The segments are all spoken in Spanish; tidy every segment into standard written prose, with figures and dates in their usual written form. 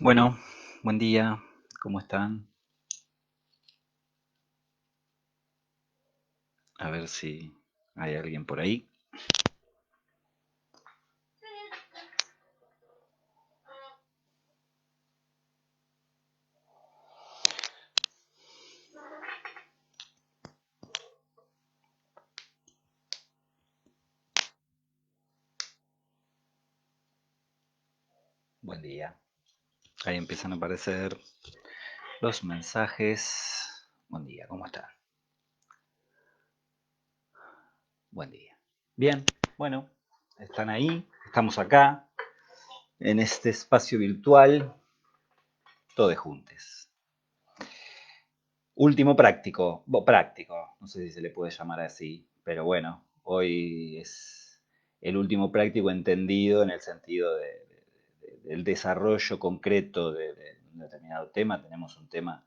Bueno, buen día, ¿cómo están? A ver si hay alguien por ahí. Buen día. Ahí empiezan a aparecer los mensajes. Buen día, ¿cómo están? Buen día. Bien, bueno, están ahí, estamos acá, en este espacio virtual, todos juntos. Último práctico, práctico, no sé si se le puede llamar así, pero bueno, hoy es el último práctico entendido en el sentido del desarrollo concreto de un determinado tema. Tenemos un tema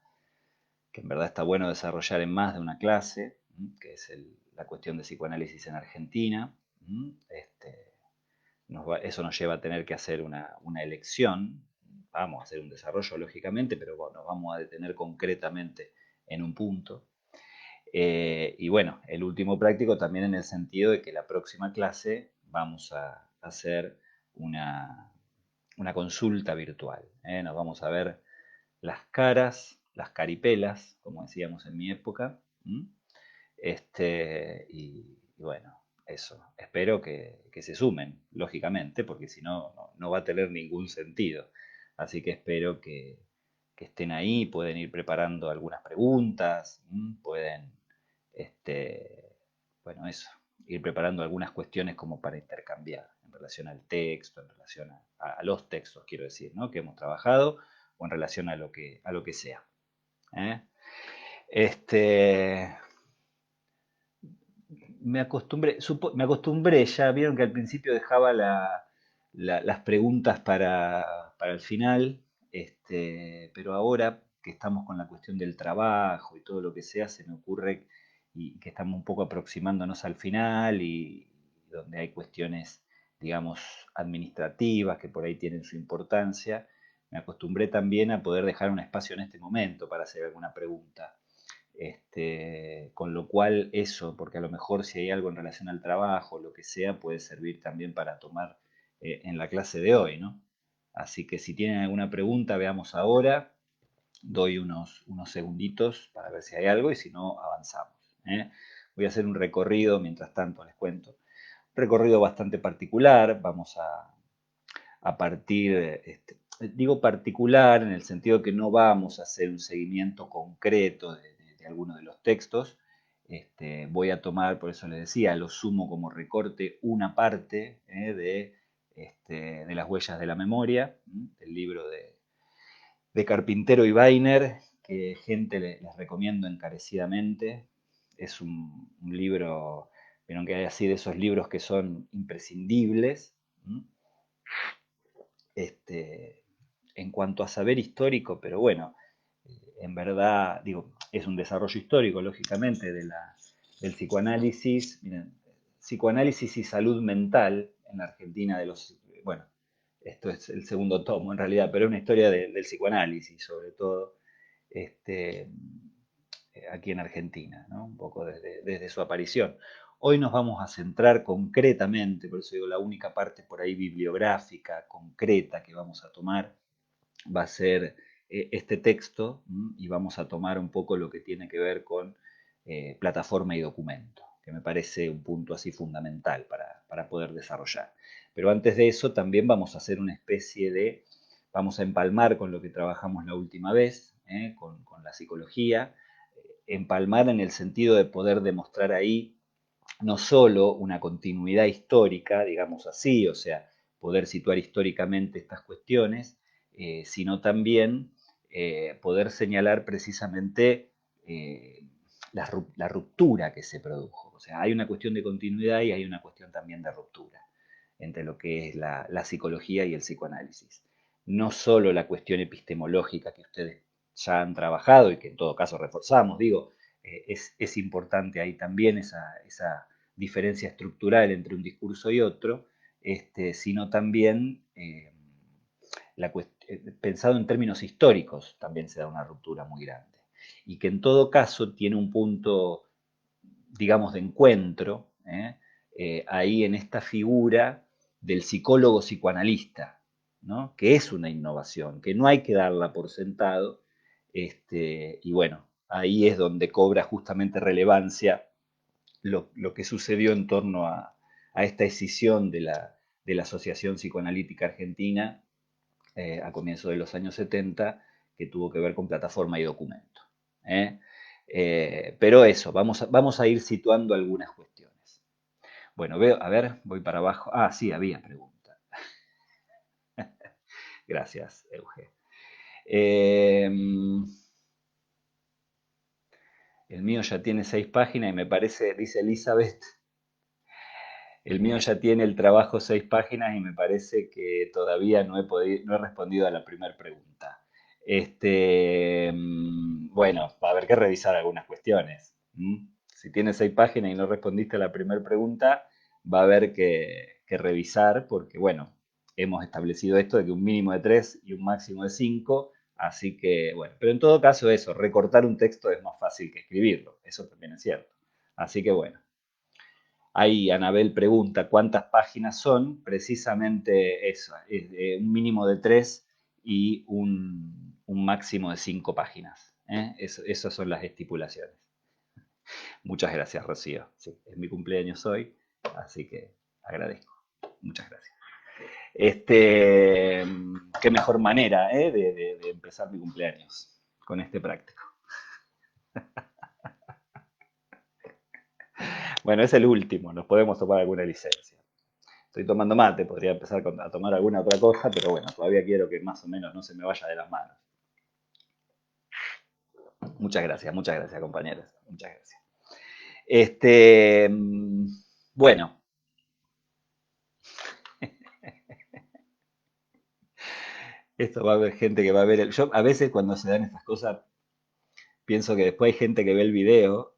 que en verdad está bueno desarrollar en más de una clase, que es la cuestión de psicoanálisis en Argentina. Eso nos lleva a tener que hacer una elección. Vamos a hacer un desarrollo, lógicamente, pero bueno, nos vamos a detener concretamente en un punto. Y bueno, el último práctico también en el sentido de que la próxima clase vamos a hacer una consulta virtual. Nos vamos a ver las caras, las caripelas, como decíamos en mi época. Y bueno, eso. Espero que se sumen, lógicamente, porque si no, no va a tener ningún sentido. Así que espero que estén ahí, pueden ir preparando algunas preguntas, pueden, este, bueno, eso, ir preparando algunas cuestiones como para intercambiar en relación al texto, en relación a los textos, quiero decir, ¿no? Que hemos trabajado o en relación a lo que sea. ¿eh? Este, me acostumbré, ya vieron que al principio dejaba las preguntas para el final, pero ahora que estamos con la cuestión del trabajo y todo lo que sea, se me ocurre y que estamos un poco aproximándonos al final y donde hay cuestiones, digamos, administrativas que por ahí tienen su importancia, me acostumbré también a poder dejar un espacio en este momento para hacer alguna pregunta. Con lo cual eso, porque a lo mejor si hay algo en relación al trabajo, lo que sea, puede servir también para tomar en la clase de hoy, ¿no? Así que si tienen alguna pregunta, veamos ahora. Doy unos segunditos para ver si hay algo y si no, avanzamos. ¿eh? Voy a hacer un recorrido, mientras tanto les cuento. Un recorrido bastante particular. Vamos a partir, digo particular en el sentido que no vamos a hacer un seguimiento concreto de alguno de los textos. Voy a tomar, por eso les decía, lo sumo como recorte una parte de las huellas de la memoria, del libro de Carpintero y Weiner, que gente les recomiendo encarecidamente. Es un libro, vieron que hay así de esos libros que son imprescindibles. este, en cuanto a saber histórico, pero bueno, en verdad, digo, es un desarrollo histórico, lógicamente, del psicoanálisis. Miren, psicoanálisis y salud mental en la Argentina de los, bueno, esto es el segundo tomo en realidad, pero es una historia del psicoanálisis, sobre todo, este, aquí en Argentina, ¿no? Un poco desde su aparición. Hoy nos vamos a centrar concretamente, por eso digo, la única parte por ahí bibliográfica, concreta que vamos a tomar va a ser este texto y vamos a tomar un poco lo que tiene que ver con plataforma y documento, que me parece un punto así fundamental para poder desarrollar. Pero antes de eso también vamos a hacer una especie vamos a empalmar con lo que trabajamos la última vez, con la psicología, empalmar en el sentido de poder demostrar ahí no solo una continuidad histórica, digamos así, o sea, poder situar históricamente estas cuestiones, sino también poder señalar precisamente la ruptura que se produjo. O sea, hay una cuestión de continuidad y hay una cuestión también de ruptura entre lo que es la psicología y el psicoanálisis. No solo la cuestión epistemológica que ustedes ya han trabajado y que en todo caso reforzamos, digo, es importante ahí también esa diferencia estructural entre un discurso y otro, sino también pensado en términos históricos, también se da una ruptura muy grande. Y que en todo caso tiene un punto, digamos, de encuentro, ahí en esta figura del psicólogo psicoanalista, ¿no? Que es una innovación, que no hay que darla por sentado, y bueno, ahí es donde cobra justamente relevancia lo que sucedió en torno a esta escisión de la Asociación Psicoanalítica Argentina a comienzos de los años 70, que tuvo que ver con plataforma y documento. ¿eh? Pero eso, vamos a ir situando algunas cuestiones. Bueno, veo, a ver, voy para abajo. Ah, sí, había pregunta. Gracias, Euge. Eh, el mío ya tiene 6 páginas y me parece, dice Elizabeth, el mío ya tiene el trabajo 6 páginas y me parece que todavía no he respondido a la primera pregunta. Bueno, va a haber que revisar algunas cuestiones. Si tienes 6 páginas y no respondiste a la primera pregunta, va a haber que revisar porque, bueno, hemos establecido esto de que un mínimo de 3 y un máximo de 5, así que, bueno, pero en todo caso eso, recortar un texto es más fácil que escribirlo, eso también es cierto. Así que, bueno. Ahí Anabel pregunta cuántas páginas son, precisamente eso, un mínimo de 3 y un máximo de 5 páginas. Esas son las estipulaciones. Muchas gracias, Rocío. Sí, es mi cumpleaños hoy, así que agradezco. Muchas gracias. Qué mejor manera de empezar mi cumpleaños con este práctico. Bueno, es el último, nos podemos tomar alguna licencia. Estoy tomando mate, podría empezar a tomar alguna otra cosa, pero bueno, todavía quiero que más o menos no se me vaya de las manos. Muchas gracias, compañeras. Muchas gracias. Bueno, esto va a haber gente que va a ver Yo a veces cuando se dan estas cosas pienso que después hay gente que ve el video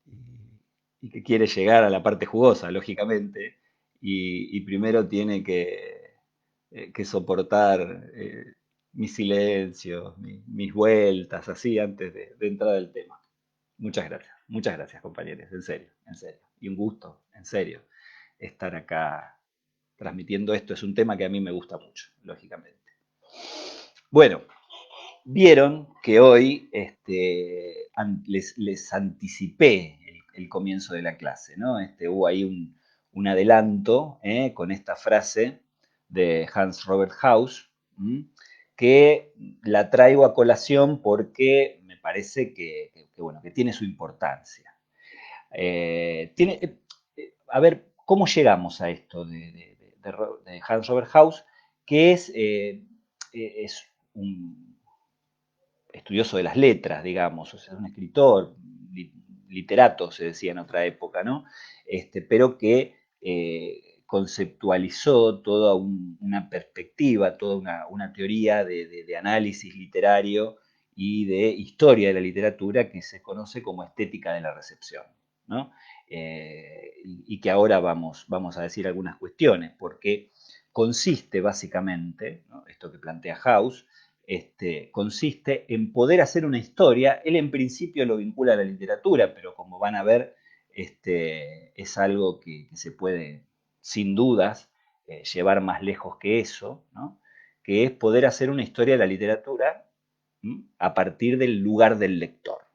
y que quiere llegar a la parte jugosa, lógicamente, y primero tiene que soportar mis silencios, mis vueltas, así, antes de entrar al tema. Muchas gracias, compañeros, en serio, en serio. Y un gusto, en serio, estar acá transmitiendo esto. Es un tema que a mí me gusta mucho, lógicamente. Bueno, vieron que hoy les anticipé el comienzo de la clase, ¿no? Hubo ahí un adelanto con esta frase de Hans Robert Haus, que la traigo a colación porque me parece bueno, que tiene su importancia. A ver, ¿cómo llegamos a esto de Hans Robert Haus? Que es un estudioso de las letras, digamos, o sea, un escritor, literato se decía en otra época, ¿no? Pero que conceptualizó toda una perspectiva, toda una teoría de análisis literario y de historia de la literatura que se conoce como estética de la recepción, ¿no? Y que ahora vamos a decir algunas cuestiones, porque consiste básicamente, ¿no? Esto que plantea Haus, consiste en poder hacer una historia. Él en principio lo vincula a la literatura, pero como van a ver, es algo que se puede, sin dudas, llevar más lejos que eso, ¿no? Que es poder hacer una historia de la literatura a partir del lugar del lector,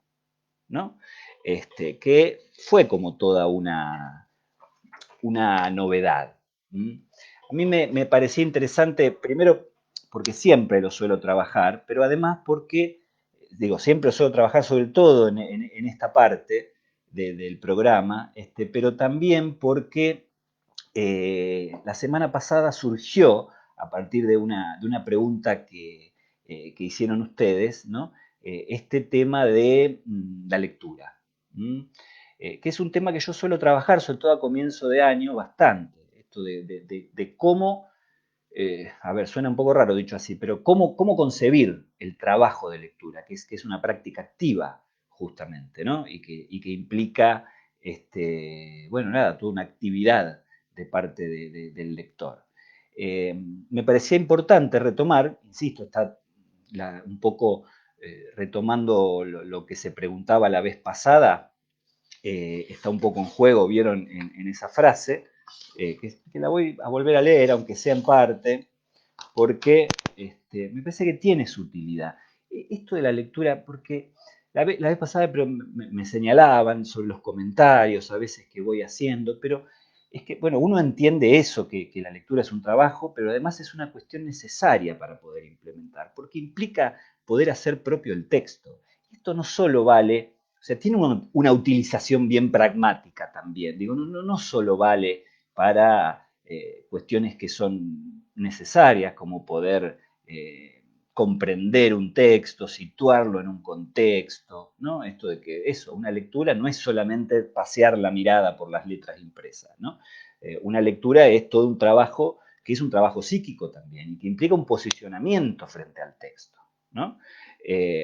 ¿no? Que fue como toda una novedad. A mí me parecía interesante, primero porque siempre lo suelo trabajar, pero además porque, digo, siempre lo suelo trabajar sobre todo en esta parte del programa, pero también porque la semana pasada surgió, a partir de una pregunta que hicieron ustedes, ¿no? Este tema de la lectura. Que es un tema que yo suelo trabajar, sobre todo a comienzo de año, bastante. Esto de cómo, a ver, suena un poco raro dicho así, pero cómo concebir el trabajo de lectura, que es una práctica activa, justamente, ¿no? Y que implica, bueno, nada, toda una actividad de parte del lector. Me parecía importante retomar, insisto, está un poco retomando lo que se preguntaba la vez pasada, está un poco en juego, vieron en esa frase, que la voy a volver a leer, aunque sea en parte, porque me parece que tiene su utilidad. Esto de la lectura, porque la vez pasada pero me señalaban sobre los comentarios a veces que voy haciendo, pero es que, bueno, uno entiende eso, que la lectura es un trabajo, pero además es una cuestión necesaria para poder implementar, porque implica poder hacer propio el texto. Esto no solo vale, o sea, tiene una utilización bien pragmática también, digo, no solo vale para cuestiones que son necesarias, como poder comprender un texto, situarlo en un contexto, ¿no? Esto de que eso, una lectura no es solamente pasear la mirada por las letras impresas, ¿no? Una lectura es todo un trabajo que es un trabajo psíquico también y que implica un posicionamiento frente al texto, ¿no?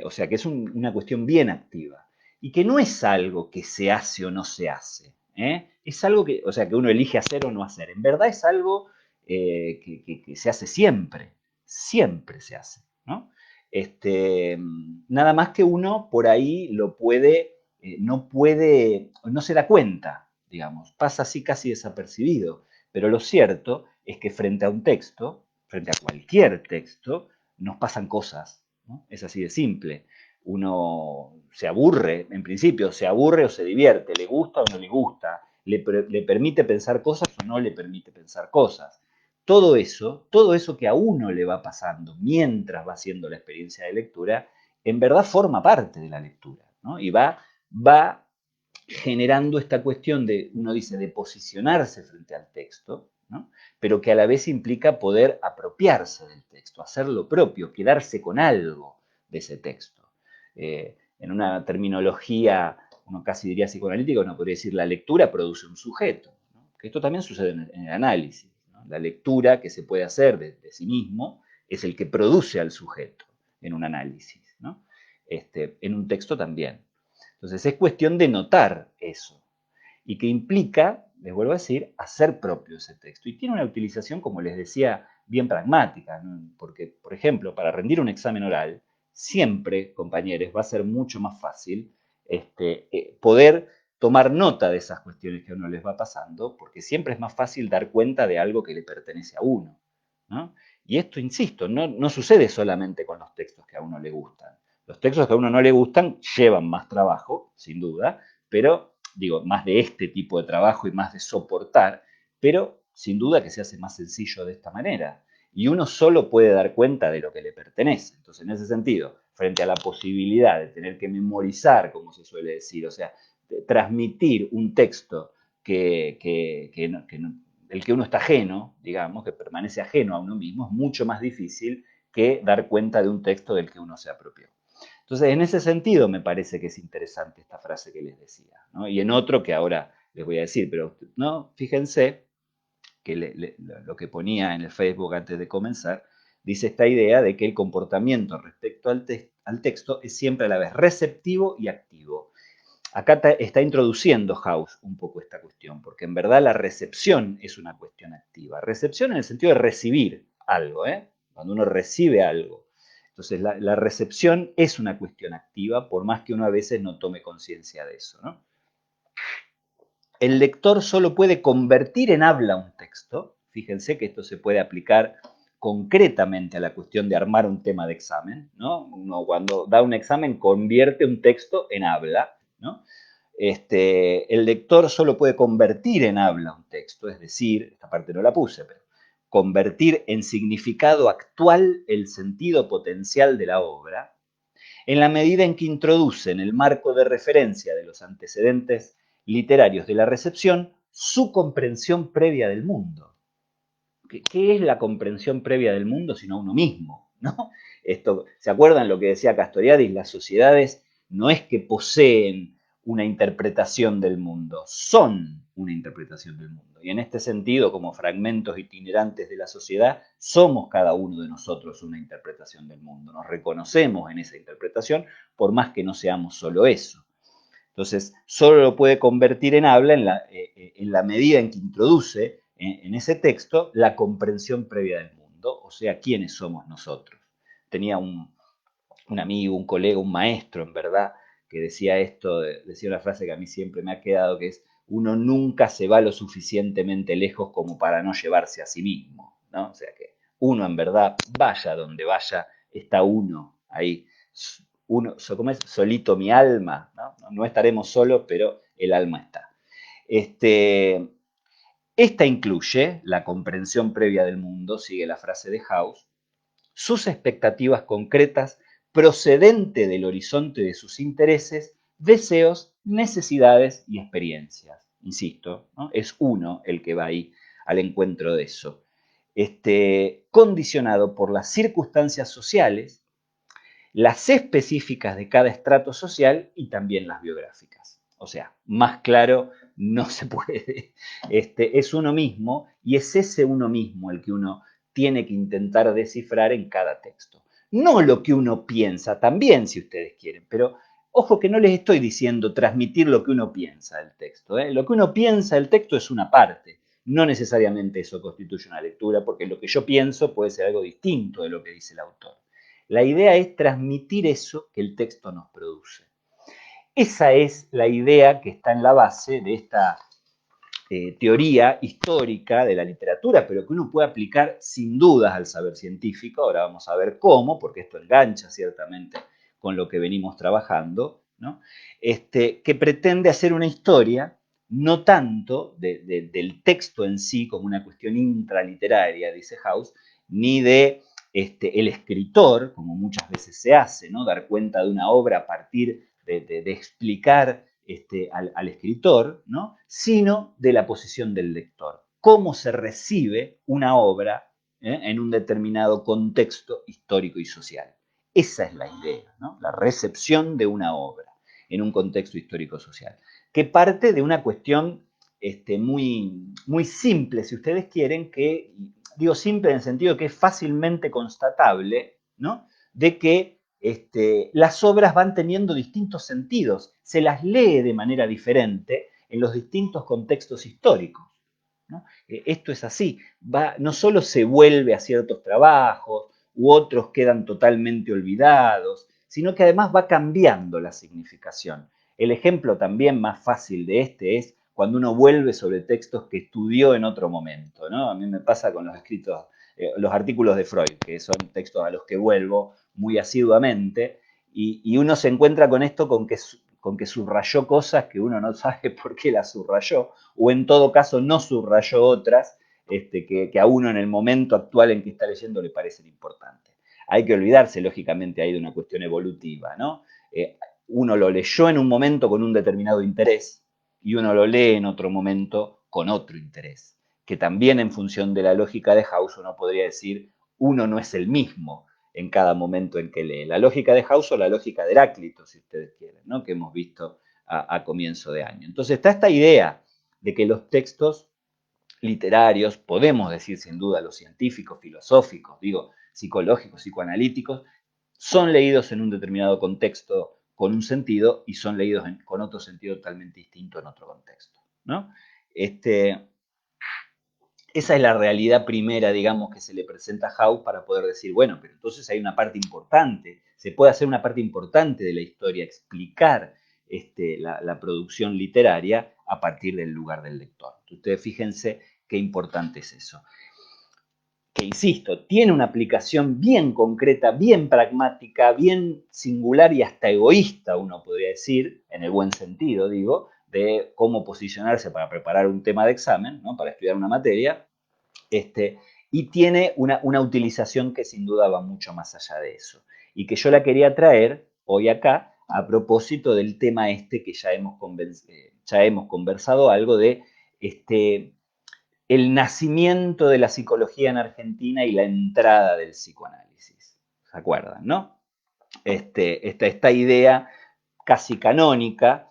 O sea que es una cuestión bien activa y que no es algo que se hace o no se hace, ¿eh? Es algo que, o sea, que uno elige hacer o no hacer. En verdad es algo que se hace siempre, siempre se hace, ¿no? Nada más que uno por ahí lo puede, no se da cuenta, digamos, pasa así casi desapercibido. Pero lo cierto es que frente a un texto, frente a cualquier texto, nos pasan cosas, ¿no? Es así de simple. Uno se aburre, en principio, se aburre o se divierte, le gusta o no le gusta, le permite pensar cosas o no le permite pensar cosas. Todo eso que a uno le va pasando mientras va haciendo la experiencia de lectura, en verdad forma parte de la lectura, ¿no? Y va generando esta cuestión de, uno dice, de posicionarse frente al texto, ¿no? Pero que a la vez implica poder apropiarse del texto, hacer lo propio, quedarse con algo de ese texto. En una terminología, uno casi diría psicoanalítica, uno podría decir la lectura produce un sujeto, ¿no? Que esto también sucede en el análisis, ¿no? La lectura que se puede hacer de sí mismo es el que produce al sujeto en un análisis, ¿no? En un texto también. Entonces es cuestión de notar eso y que implica, les vuelvo a decir, hacer propio ese texto. Y tiene una utilización, como les decía, bien pragmática, ¿no? Porque, por ejemplo, para rendir un examen oral, siempre, compañeros, va a ser mucho más fácil poder tomar nota de esas cuestiones que a uno les va pasando, porque siempre es más fácil dar cuenta de algo que le pertenece a uno, ¿no? Y esto, insisto, no sucede solamente con los textos que a uno le gustan. Los textos que a uno no le gustan llevan más trabajo, sin duda, pero digo, más de este tipo de trabajo y más de soportar, pero sin duda que se hace más sencillo de esta manera. Y uno solo puede dar cuenta de lo que le pertenece. Entonces, en ese sentido, frente a la posibilidad de tener que memorizar, como se suele decir, o sea, transmitir un texto del que uno está ajeno, digamos, que permanece ajeno a uno mismo, es mucho más difícil que dar cuenta de un texto del que uno se apropió. Entonces, en ese sentido me parece que es interesante esta frase que les decía, ¿no? Y en otro que ahora les voy a decir, pero no, fíjense que lo que ponía en el Facebook antes de comenzar, dice esta idea de que el comportamiento respecto al texto es siempre a la vez receptivo y activo. Acá está introduciendo House un poco esta cuestión, porque en verdad la recepción es una cuestión activa. Recepción en el sentido de recibir algo, ¿eh? Cuando uno recibe algo. Entonces, la recepción es una cuestión activa, por más que uno a veces no tome conciencia de eso, ¿no? El lector solo puede convertir en habla un texto. Fíjense que esto se puede aplicar concretamente a la cuestión de armar un tema de examen, ¿no? Uno cuando da un examen convierte un texto en habla, ¿no? El lector solo puede convertir en habla un texto, es decir, esta parte no la puse, pero convertir en significado actual el sentido potencial de la obra, en la medida en que introduce en el marco de referencia de los antecedentes literarios de la recepción su comprensión previa del mundo. ¿Qué es la comprensión previa del mundo sino uno mismo? ¿No? ¿Se acuerdan lo que decía Castoriadis? Las sociedades no es que poseen una interpretación del mundo, son una interpretación del mundo. Y en este sentido, como fragmentos itinerantes de la sociedad, somos cada uno de nosotros una interpretación del mundo. Nos reconocemos en esa interpretación, por más que no seamos solo eso. Entonces, solo lo puede convertir en habla en la medida en que introduce en ese texto la comprensión previa del mundo, o sea, quiénes somos nosotros. Tenía un amigo, un colega, un maestro, en verdad, que decía esto, decía una frase que a mí siempre me ha quedado, que es, uno nunca se va lo suficientemente lejos como para no llevarse a sí mismo, ¿no? O sea que uno en verdad, vaya donde vaya, está uno ahí, uno, ¿cómo es? Solito mi alma, ¿no? No estaremos solos, pero el alma está. Este, esta incluye la comprensión previa del mundo, sigue la frase de House, sus expectativas concretas procedente del horizonte de sus intereses, deseos, necesidades y experiencias. Insisto, ¿no? Es uno el que va ahí al encuentro de eso. Condicionado por las circunstancias sociales, las específicas de cada estrato social y también las biográficas. O sea, más claro no se puede. Es uno mismo y es ese uno mismo el que uno tiene que intentar descifrar en cada texto. No lo que uno piensa, también si ustedes quieren, pero ojo que no les estoy diciendo transmitir lo que uno piensa del texto. ¿Eh? Lo que uno piensa del texto es una parte, no necesariamente eso constituye una lectura, porque lo que yo pienso puede ser algo distinto de lo que dice el autor. La idea es transmitir eso que el texto nos produce. Esa es la idea que está en la base de esta teoría histórica de la literatura, pero que uno puede aplicar sin dudas al saber científico. Ahora vamos a ver cómo, porque esto engancha ciertamente con lo que venimos trabajando, ¿no? Que pretende hacer una historia no tanto del texto en sí como una cuestión intraliteraria, dice House, ni de el escritor, como muchas veces se hace, ¿no? Dar cuenta de una obra a partir de explicar al escritor, ¿no? Sino de la posición del lector. Cómo se recibe una obra en un determinado contexto histórico y social. Esa es la idea, ¿no? La recepción de una obra en un contexto histórico-social, que parte de una cuestión muy simple, si ustedes quieren, que, digo simple en el sentido que es fácilmente constatable, ¿no? De que las obras van teniendo distintos sentidos, se las lee de manera diferente en los distintos contextos históricos, ¿no? Esto es así, no solo se vuelve a ciertos trabajos u otros quedan totalmente olvidados, sino que además va cambiando la significación. El ejemplo también más fácil de es cuando uno vuelve sobre textos que estudió en otro momento, ¿no? A mí me pasa con los escritos, los artículos de Freud, que son textos a los que vuelvo muy asiduamente, y uno se encuentra con esto con que subrayó cosas que uno no sabe por qué las subrayó, o en todo caso no subrayó otras que a uno en el momento actual en que está leyendo le parecen importantes. Hay que olvidarse, lógicamente, ahí de una cuestión evolutiva, ¿no? Uno lo leyó en un momento con un determinado interés y uno lo lee en otro momento con otro interés, que también en función de la lógica de House uno podría decir uno no es el mismo en cada momento en que lee. La lógica de House o la lógica de Heráclito, si ustedes quieren, ¿no? Que hemos visto a comienzo de año. Entonces está esta idea de que los textos literarios, podemos decir sin duda los científicos, filosóficos, digo, psicológicos, psicoanalíticos, son leídos en un determinado contexto con un sentido y son leídos con otro sentido totalmente distinto en otro contexto, ¿no? Esa es la realidad primera, digamos, que se le presenta a House para poder decir, bueno, pero entonces hay una parte importante, se puede hacer una parte importante de la historia, explicar la producción literaria a partir del lugar del lector. Ustedes fíjense qué importante es eso. Que, insisto, tiene una aplicación bien concreta, bien pragmática, bien singular y hasta egoísta, uno podría decir, en el buen sentido, digo, de cómo posicionarse para preparar un tema de examen, ¿no? Para estudiar una materia, y tiene una utilización que sin duda va mucho más allá de eso. Y que yo la quería traer hoy acá a propósito del tema que ya hemos conversado algo de el nacimiento de la psicología en Argentina y la entrada del psicoanálisis. ¿Se acuerdan, no? Esta idea casi canónica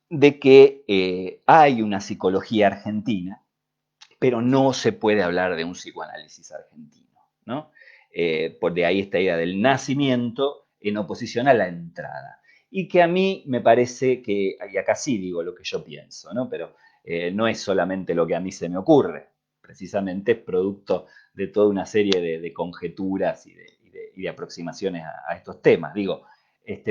de que hay una psicología argentina pero no se puede hablar de un psicoanálisis argentino, ¿no? Por de ahí esta idea del nacimiento en oposición a la entrada. Y que a mí me parece que, y acá sí digo lo que yo pienso, ¿no? Pero no es solamente lo que a mí se me ocurre, precisamente es producto de toda una serie de conjeturas y de aproximaciones a estos temas. Digo,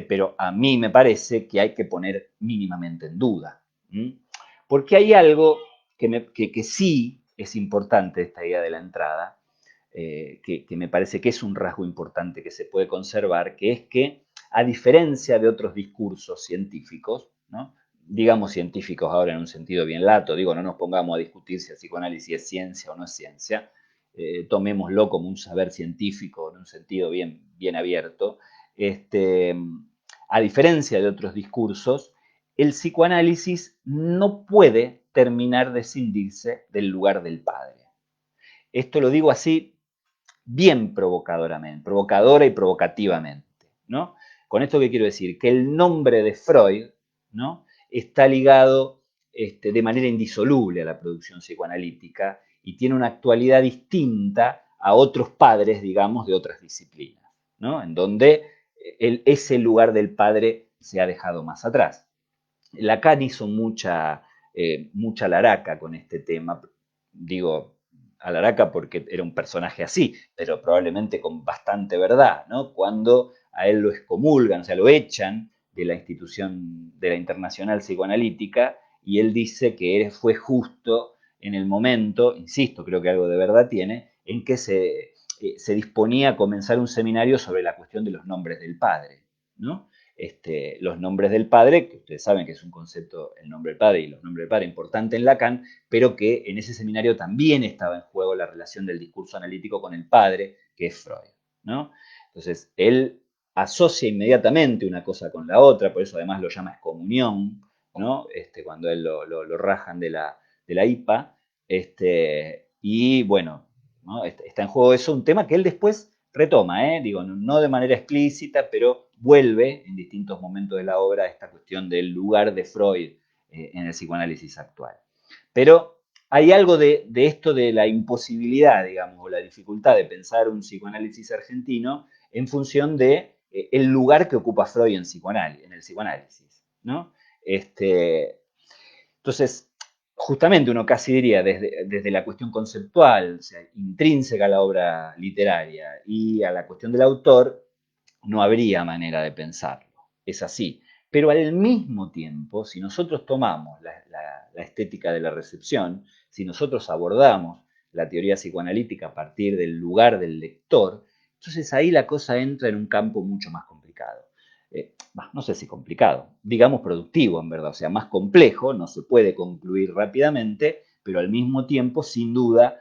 pero a mí me parece que hay que poner mínimamente en duda. ¿M? Porque hay algo que sí es importante, esta idea de la entrada, que me parece que es un rasgo importante que se puede conservar, que es que, a diferencia de otros discursos científicos, ¿no? Digamos científicos ahora en un sentido bien lato, digo, no nos pongamos a discutir si el psicoanálisis es ciencia o no es ciencia, tomémoslo como un saber científico en un sentido bien abierto. Este, a diferencia de otros discursos, el psicoanálisis no puede terminar de escindirse del lugar del padre. Esto lo digo así bien provocadora y provocativamente, ¿no? Con esto, ¿qué quiero decir? Que el nombre de Freud, ¿no? Está ligado de manera indisoluble a la producción psicoanalítica y tiene una actualidad distinta a otros padres, digamos, de otras disciplinas, ¿no? En donde ese lugar del padre se ha dejado más atrás. Lacan hizo mucha laraca con este tema, digo Alaraca porque era un personaje así, pero probablemente con bastante verdad, ¿no? Cuando a él lo excomulgan, o sea, lo echan de la institución de la Internacional Psicoanalítica y él dice que fue justo en el momento, insisto, creo que algo de verdad tiene, en que se disponía a comenzar un seminario sobre la cuestión de los nombres del padre, ¿no? Los nombres del padre, que ustedes saben que es un concepto, el nombre del padre y los nombres del padre, importante en Lacan, pero que en ese seminario también estaba en juego la relación del discurso analítico con el padre, que es Freud, ¿no? Entonces, él asocia inmediatamente una cosa con la otra, por eso además lo llama excomunión, ¿no? Cuando él lo rajan de la IPA, y bueno, ¿no? Está en juego eso, un tema que él después retoma, digo, no de manera explícita, pero vuelve en distintos momentos de la obra a esta cuestión del lugar de Freud en el psicoanálisis actual. Pero hay algo de esto de la imposibilidad, digamos, o la dificultad de pensar un psicoanálisis argentino en función de el lugar que ocupa Freud en el psicoanálisis, ¿no? Entonces, justamente uno casi diría desde la cuestión conceptual, o sea, intrínseca a la obra literaria y a la cuestión del autor, no habría manera de pensarlo. Es así. Pero al mismo tiempo, si nosotros tomamos la estética de la recepción, si nosotros abordamos la teoría psicoanalítica a partir del lugar del lector, entonces ahí la cosa entra en un campo mucho más complicado. No sé si complicado, digamos productivo en verdad, o sea, más complejo, no se puede concluir rápidamente, pero al mismo tiempo, sin duda,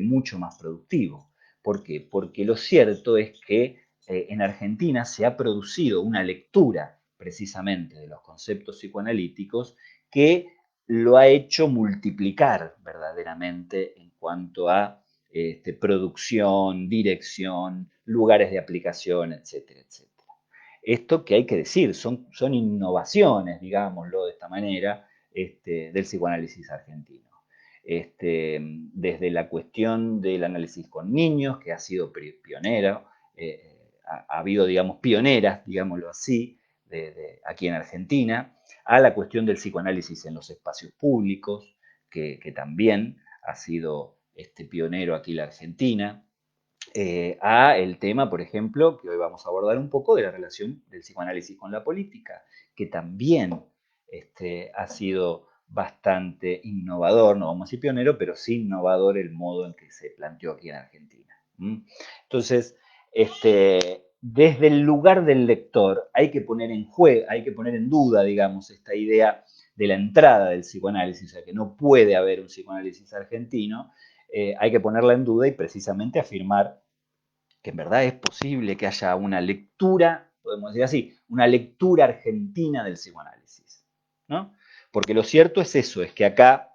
mucho más productivo. ¿Por qué? Porque lo cierto es que en Argentina se ha producido una lectura precisamente de los conceptos psicoanalíticos que lo ha hecho multiplicar verdaderamente en cuanto a producción, dirección, lugares de aplicación, etcétera, etcétera. Esto que hay que decir, son innovaciones, digámoslo de esta manera, del psicoanálisis argentino. Desde la cuestión del análisis con niños, que ha sido pionero, ha habido, digamos, pioneras, digámoslo así, aquí en Argentina, a la cuestión del psicoanálisis en los espacios públicos, que también ha sido pionero aquí en la Argentina, a el tema, por ejemplo, que hoy vamos a abordar un poco de la relación del psicoanálisis con la política, que también ha sido bastante innovador, no vamos a decir pionero, pero sí innovador el modo en que se planteó aquí en Argentina. Entonces, desde el lugar del lector hay que poner en juego, hay que poner en duda, digamos, esta idea de la entrada del psicoanálisis, o sea, que no puede haber un psicoanálisis argentino, hay que ponerla en duda y precisamente afirmar que en verdad es posible que haya una lectura, podemos decir así, una lectura argentina del psicoanálisis, ¿no? Porque lo cierto es eso, es que acá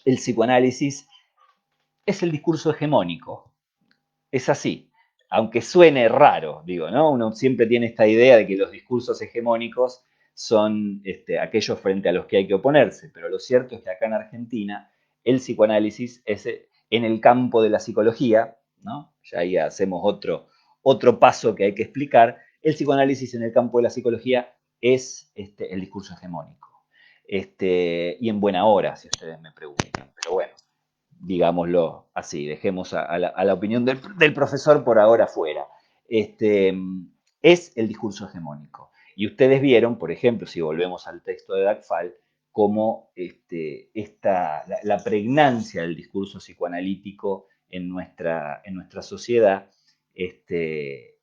el psicoanálisis es el discurso hegemónico, es así, aunque suene raro, digo, ¿no? Uno siempre tiene esta idea de que los discursos hegemónicos son aquellos frente a los que hay que oponerse, pero lo cierto es que acá en Argentina el psicoanálisis es en el campo de la psicología, ¿no? Ya ahí hacemos otro paso que hay que explicar. El psicoanálisis en el campo de la psicología es el discurso hegemónico. Y en buena hora, si ustedes me preguntan. Pero bueno, digámoslo así, dejemos a la opinión del profesor por ahora fuera. es el discurso hegemónico. Y ustedes vieron, por ejemplo, si volvemos al texto de Dagfal, cómo la pregnancia del discurso psicoanalítico en nuestra sociedad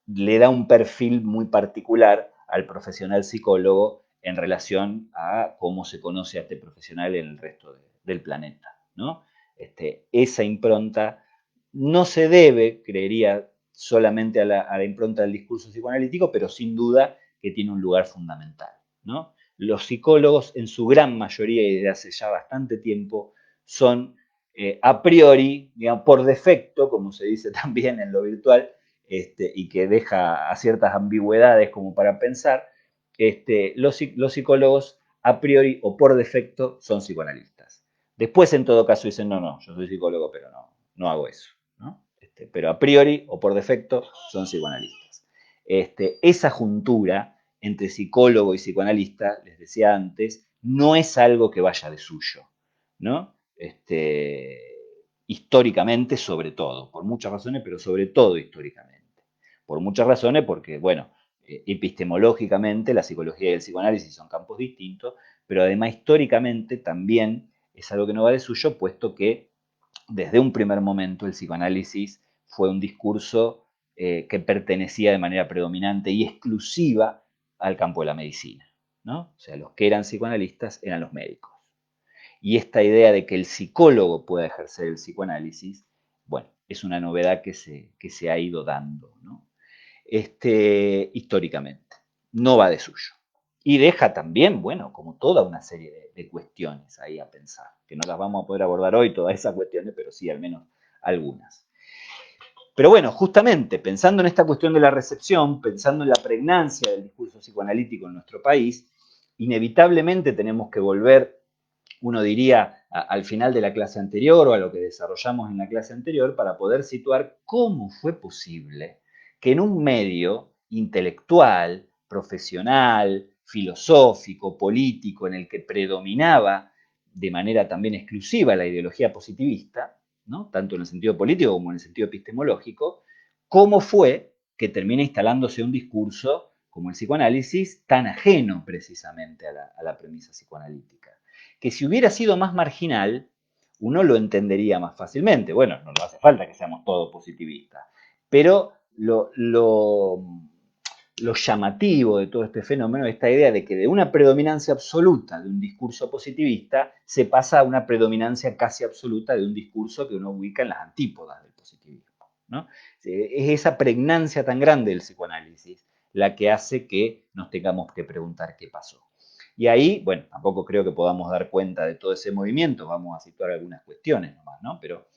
le da un perfil muy particular al profesional psicólogo en relación a cómo se conoce a este profesional en el resto del planeta, ¿no? Esa impronta no se debe, creería, solamente a la impronta del discurso psicoanalítico, pero sin duda que tiene un lugar fundamental, ¿no? Los psicólogos, en su gran mayoría y desde hace ya bastante tiempo, son a priori, digamos, por defecto, como se dice también en lo virtual, y que deja a ciertas ambigüedades como para pensar, los psicólogos a priori o por defecto son psicoanalistas. Después, en todo caso, dicen, no, no, yo soy psicólogo, pero no hago eso, ¿no? Pero a priori o por defecto son psicoanalistas. Esa juntura entre psicólogo y psicoanalista, les decía antes, no es algo que vaya de suyo, ¿no? Históricamente, sobre todo, por muchas razones, pero sobre todo históricamente. Por muchas razones, porque, bueno, epistemológicamente la psicología y el psicoanálisis son campos distintos, pero además históricamente también es algo que no va de suyo, puesto que desde un primer momento el psicoanálisis fue un discurso que pertenecía de manera predominante y exclusiva al campo de la medicina, ¿no? O sea, los que eran psicoanalistas eran los médicos. Y esta idea de que el psicólogo pueda ejercer el psicoanálisis, bueno, es una novedad que se ha ido dando, ¿no? Históricamente. No va de suyo. Y deja también, bueno, como toda una serie de cuestiones ahí a pensar, que no las vamos a poder abordar hoy, todas esas cuestiones, pero sí al menos algunas. Pero bueno, justamente pensando en esta cuestión de la recepción, pensando en la pregnancia del discurso psicoanalítico en nuestro país, inevitablemente tenemos que volver, uno diría, al final de la clase anterior o a lo que desarrollamos en la clase anterior para poder situar cómo fue posible que en un medio intelectual, profesional, filosófico, político, en el que predominaba de manera también exclusiva la ideología positivista, ¿no? Tanto en el sentido político como en el sentido epistemológico, cómo fue que termina instalándose un discurso como el psicoanálisis tan ajeno precisamente a la premisa psicoanalítica, que si hubiera sido más marginal, uno lo entendería más fácilmente. Bueno, no hace falta que seamos todos positivistas, pero lo llamativo de todo este fenómeno es esta idea de que de una predominancia absoluta de un discurso positivista se pasa a una predominancia casi absoluta de un discurso que uno ubica en las antípodas del positivismo, ¿no? Es esa pregnancia tan grande del psicoanálisis la que hace que nos tengamos que preguntar qué pasó. Y ahí, bueno, tampoco creo que podamos dar cuenta de todo ese movimiento, vamos a situar algunas cuestiones nomás, ¿no? Pero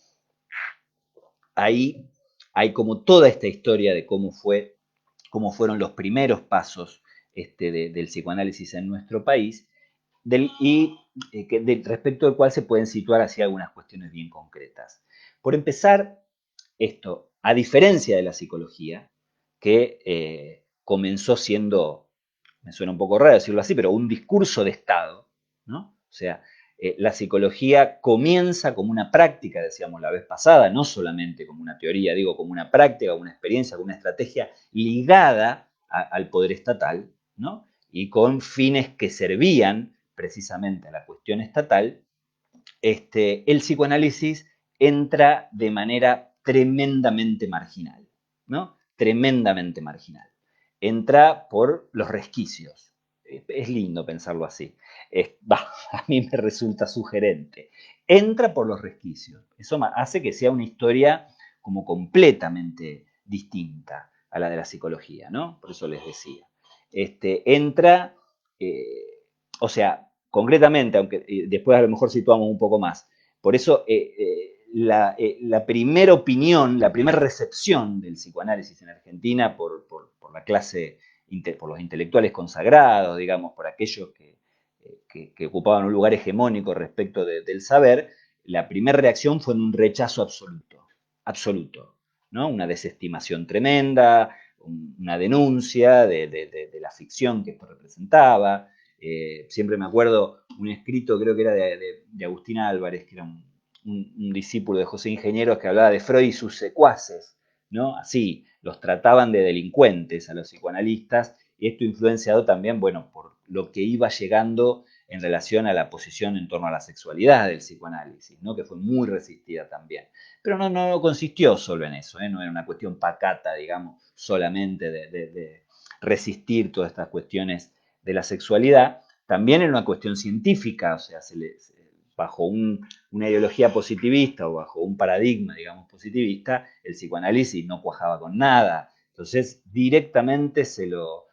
ahí hay como toda esta historia de cómo fueron los primeros pasos del psicoanálisis en nuestro país y respecto del cual se pueden situar así algunas cuestiones bien concretas. Por empezar, esto, a diferencia de la psicología, que comenzó siendo, me suena un poco raro decirlo así, pero un discurso de Estado, ¿no? O sea, la psicología comienza como una práctica, decíamos la vez pasada, no solamente como una teoría, digo, como una práctica, una experiencia, como una estrategia ligada al poder estatal, ¿no? Y con fines que servían precisamente a la cuestión estatal, el psicoanálisis entra de manera tremendamente marginal, ¿no? Tremendamente marginal. Entra por los resquicios. Es lindo pensarlo así. A mí me resulta sugerente. Entra por los resquicios. Eso hace que sea una historia como completamente distinta a la de la psicología, ¿no? Por eso les decía. Entra, o sea, concretamente, aunque después a lo mejor situamos un poco más. Por eso la primera opinión, la primera recepción del psicoanálisis en Argentina por la clase, por los intelectuales consagrados, digamos, por aquellos que ocupaban un lugar hegemónico respecto del saber, la primera reacción fue un rechazo absoluto, absoluto, ¿no? Una desestimación tremenda, una denuncia de la ficción que esto representaba. Siempre me acuerdo un escrito, creo que era de Agustín Álvarez, que era un discípulo de José Ingenieros, que hablaba de Freud y sus secuaces, ¿no? Así, los trataban de delincuentes a los psicoanalistas, y esto influenciado también, bueno, por lo que iba llegando en relación a la posición en torno a la sexualidad del psicoanálisis, ¿no? Que fue muy resistida también. Pero no consistió solo en eso, ¿eh? No era una cuestión pacata, digamos, solamente de resistir todas estas cuestiones de la sexualidad, también era una cuestión científica, o sea, bajo una ideología positivista o bajo un paradigma, digamos, positivista, el psicoanálisis no cuajaba con nada. Entonces, directamente se lo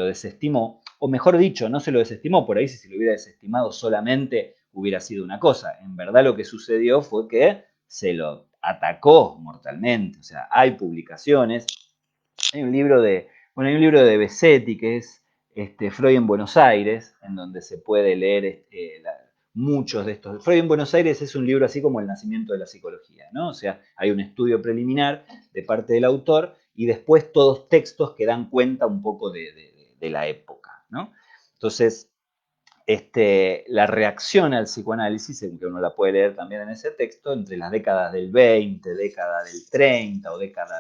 desestimó, o mejor dicho, no se lo desestimó, por ahí si se lo hubiera desestimado solamente hubiera sido una cosa. En verdad lo que sucedió fue que se lo atacó mortalmente. O sea, hay publicaciones, hay un libro hay un libro de Besetti que es Freud en Buenos Aires, en donde se puede leer muchos de estos. Freud en Buenos Aires es un libro así como El nacimiento de la psicología, ¿no? O sea, hay un estudio preliminar de parte del autor y después todos textos que dan cuenta un poco de la época, ¿no? Entonces, la reacción al psicoanálisis, que uno la puede leer también en ese texto, entre las décadas del 20, década del 30 o década,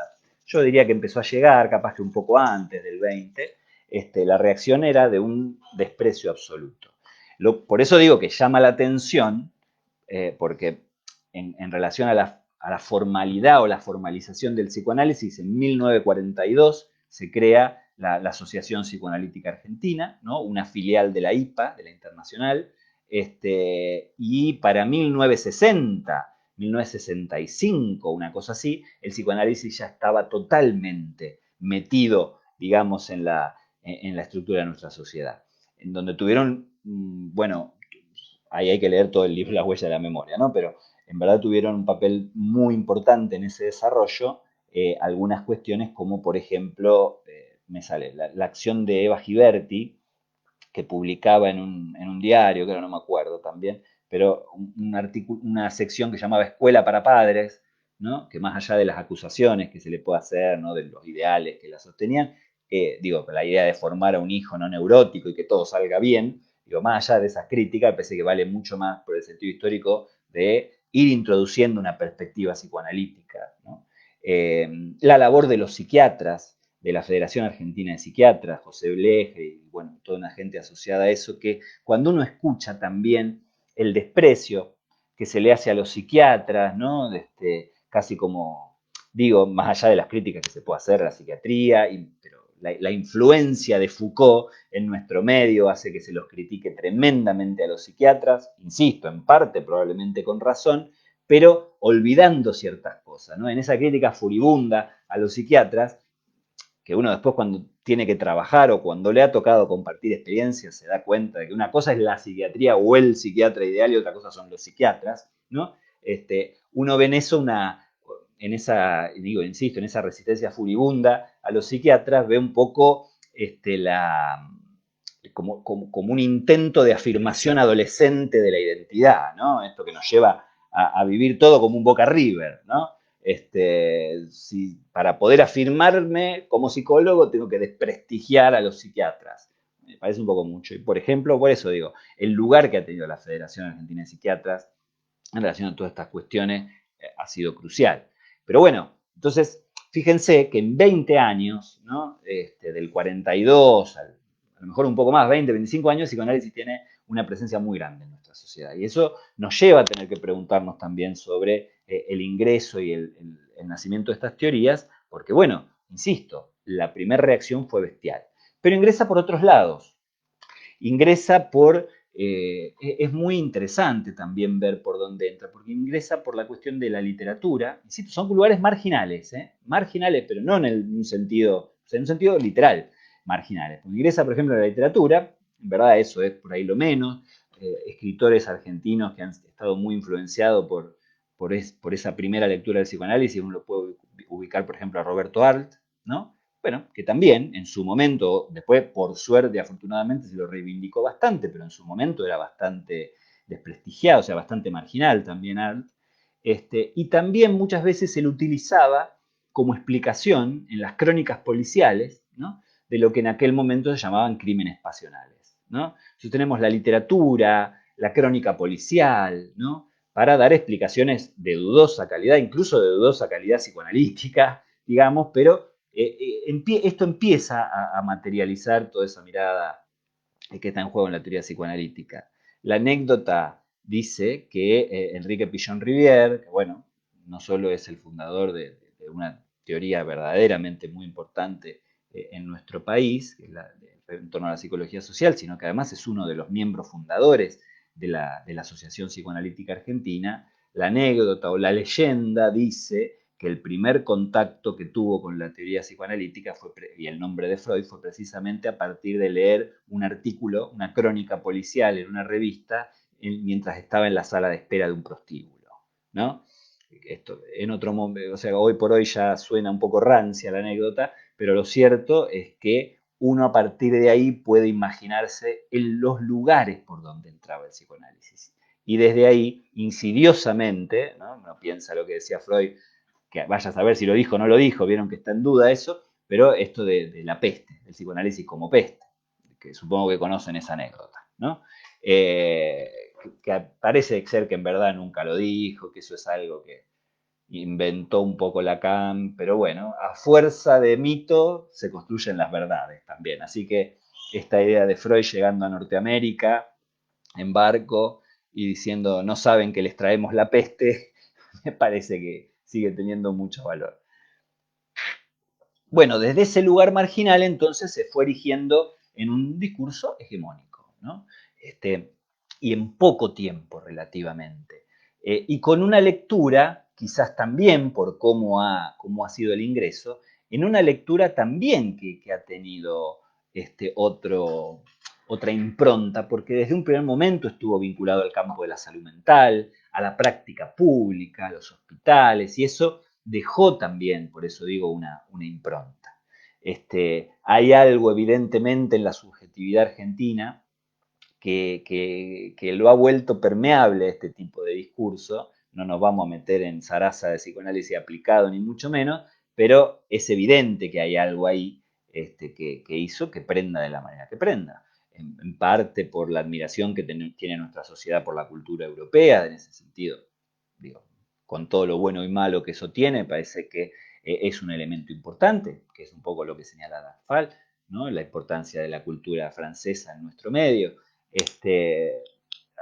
yo diría que empezó a llegar, capaz que un poco antes del 20, la reacción era de un desprecio absoluto. Por eso digo que llama la atención, porque en relación a la formalidad o la formalización del psicoanálisis, en 1942 se crea la Asociación Psicoanalítica Argentina, ¿no? Una filial de la IPA, de la Internacional, y para 1960, 1965, una cosa así, el psicoanálisis ya estaba totalmente metido, digamos, en la estructura de nuestra sociedad, en donde tuvieron, bueno, ahí hay que leer todo el libro La huella de la memoria, ¿no? Pero en verdad tuvieron un papel muy importante en ese desarrollo, algunas cuestiones como, por ejemplo, me sale la acción de Eva Giberti, que publicaba en un diario, que ahora no me acuerdo también, pero una sección que llamaba Escuela para Padres, ¿no? Que más allá de las acusaciones que se le puede hacer, ¿no? De los ideales que la sostenían, digo, la idea de formar a un hijo no neurótico y que todo salga bien, digo, más allá de esas críticas, parece que vale mucho más por el sentido histórico de ir introduciendo una perspectiva psicoanalítica, ¿no? La labor de los psiquiatras, de la Federación Argentina de Psiquiatras, José Bleje y bueno, toda una gente asociada a eso, que cuando uno escucha también el desprecio que se le hace a los psiquiatras, ¿no? Casi como, digo, más allá de las críticas que se puede hacer a la psiquiatría, pero la influencia de Foucault en nuestro medio hace que se los critique tremendamente a los psiquiatras, insisto, en parte probablemente con razón, pero olvidando ciertas cosas, ¿no? En esa crítica furibunda a los psiquiatras, que uno después cuando tiene que trabajar o cuando le ha tocado compartir experiencias se da cuenta de que una cosa es la psiquiatría o el psiquiatra ideal y otra cosa son los psiquiatras, ¿no? Uno ve en eso en esa, digo, insisto, en esa resistencia furibunda a los psiquiatras, ve un poco como un intento de afirmación adolescente de la identidad, ¿no? Esto que nos lleva a vivir todo como un Boca River, ¿no? Para poder afirmarme como psicólogo tengo que desprestigiar a los psiquiatras. Me parece un poco mucho. Y por ejemplo, por eso digo, el lugar que ha tenido la Federación Argentina de Psiquiatras en relación a todas estas cuestiones ha sido crucial. Pero bueno, entonces, fíjense que en 20 años, ¿no? Del 42 a lo mejor un poco más, 20, 25 años, el psicoanálisis tiene una presencia muy grande en nuestra sociedad. Y eso nos lleva a tener que preguntarnos también sobre el ingreso y el nacimiento de estas teorías, porque bueno, insisto, la primera reacción fue bestial. Pero ingresa por otros lados. Ingresa es muy interesante también ver por dónde entra, porque ingresa por la cuestión de la literatura. Insisto, son lugares marginales, marginales, pero no en un sentido, o sea, en un sentido literal, marginales. Porque ingresa, por ejemplo, en la literatura, en verdad eso es por ahí lo menos, escritores argentinos que han estado muy influenciados por esa primera lectura del psicoanálisis, uno lo puede ubicar, por ejemplo, a Roberto Arlt, ¿no? Bueno, que también en su momento, después por suerte, afortunadamente, se lo reivindicó bastante, pero en su momento era bastante desprestigiado, o sea, bastante marginal también Arlt. Y también muchas veces se lo utilizaba como explicación en las crónicas policiales, ¿no? De lo que en aquel momento se llamaban crímenes pasionales, ¿no? Entonces tenemos la literatura, la crónica policial, ¿no? Para dar explicaciones de dudosa calidad, incluso de dudosa calidad psicoanalítica, digamos, pero esto empieza a materializar toda esa mirada que está en juego en la teoría psicoanalítica. La anécdota dice que Enrique Pichon Rivière, que bueno, no solo es el fundador de una teoría verdaderamente muy importante en nuestro país, que es en torno a la psicología social, sino que además es uno de los miembros fundadores de la Asociación Psicoanalítica Argentina. La anécdota o la leyenda dice que el primer contacto que tuvo con la teoría psicoanalítica y el nombre de Freud fue precisamente a partir de leer un artículo, una crónica policial en una revista, mientras estaba en la sala de espera de un prostíbulo, ¿no? Esto, en otro momento, o sea, hoy por hoy ya suena un poco rancia la anécdota, pero lo cierto es que uno a partir de ahí puede imaginarse en los lugares por donde entraba el psicoanálisis. Y desde ahí, insidiosamente, ¿no? Uno piensa lo que decía Freud, que vaya a saber si lo dijo o no lo dijo, vieron que está en duda eso, pero esto de la peste, del psicoanálisis como peste, que supongo que conocen esa anécdota, ¿no? Eh, que parece ser que en verdad nunca lo dijo, que eso es algo que inventó un poco Lacan, pero bueno, a fuerza de mito se construyen las verdades también. Así que esta idea de Freud llegando a Norteamérica en barco y diciendo no saben que les traemos la peste, me parece que sigue teniendo mucho valor. Bueno, desde ese lugar marginal entonces se fue erigiendo en un discurso hegemónico, ¿no? Y en poco tiempo relativamente. Y con una lectura, quizás también por cómo ha sido el ingreso, en una lectura también que ha tenido otra impronta, porque desde un primer momento estuvo vinculado al campo de la salud mental, a la práctica pública, a los hospitales, y eso dejó también, por eso digo, una impronta. Hay algo evidentemente en la subjetividad argentina que lo ha vuelto permeable a este tipo de discurso. No nos vamos a meter en zaraza de psicoanálisis aplicado, ni mucho menos, pero es evidente que hay algo ahí que hizo que prenda de la manera que prenda. En parte por la admiración que tiene nuestra sociedad por la cultura europea, en ese sentido, digo, con todo lo bueno y malo que eso tiene, parece que es un elemento importante, que es un poco lo que señala Dafal, ¿no? La importancia de la cultura francesa en nuestro medio. Este,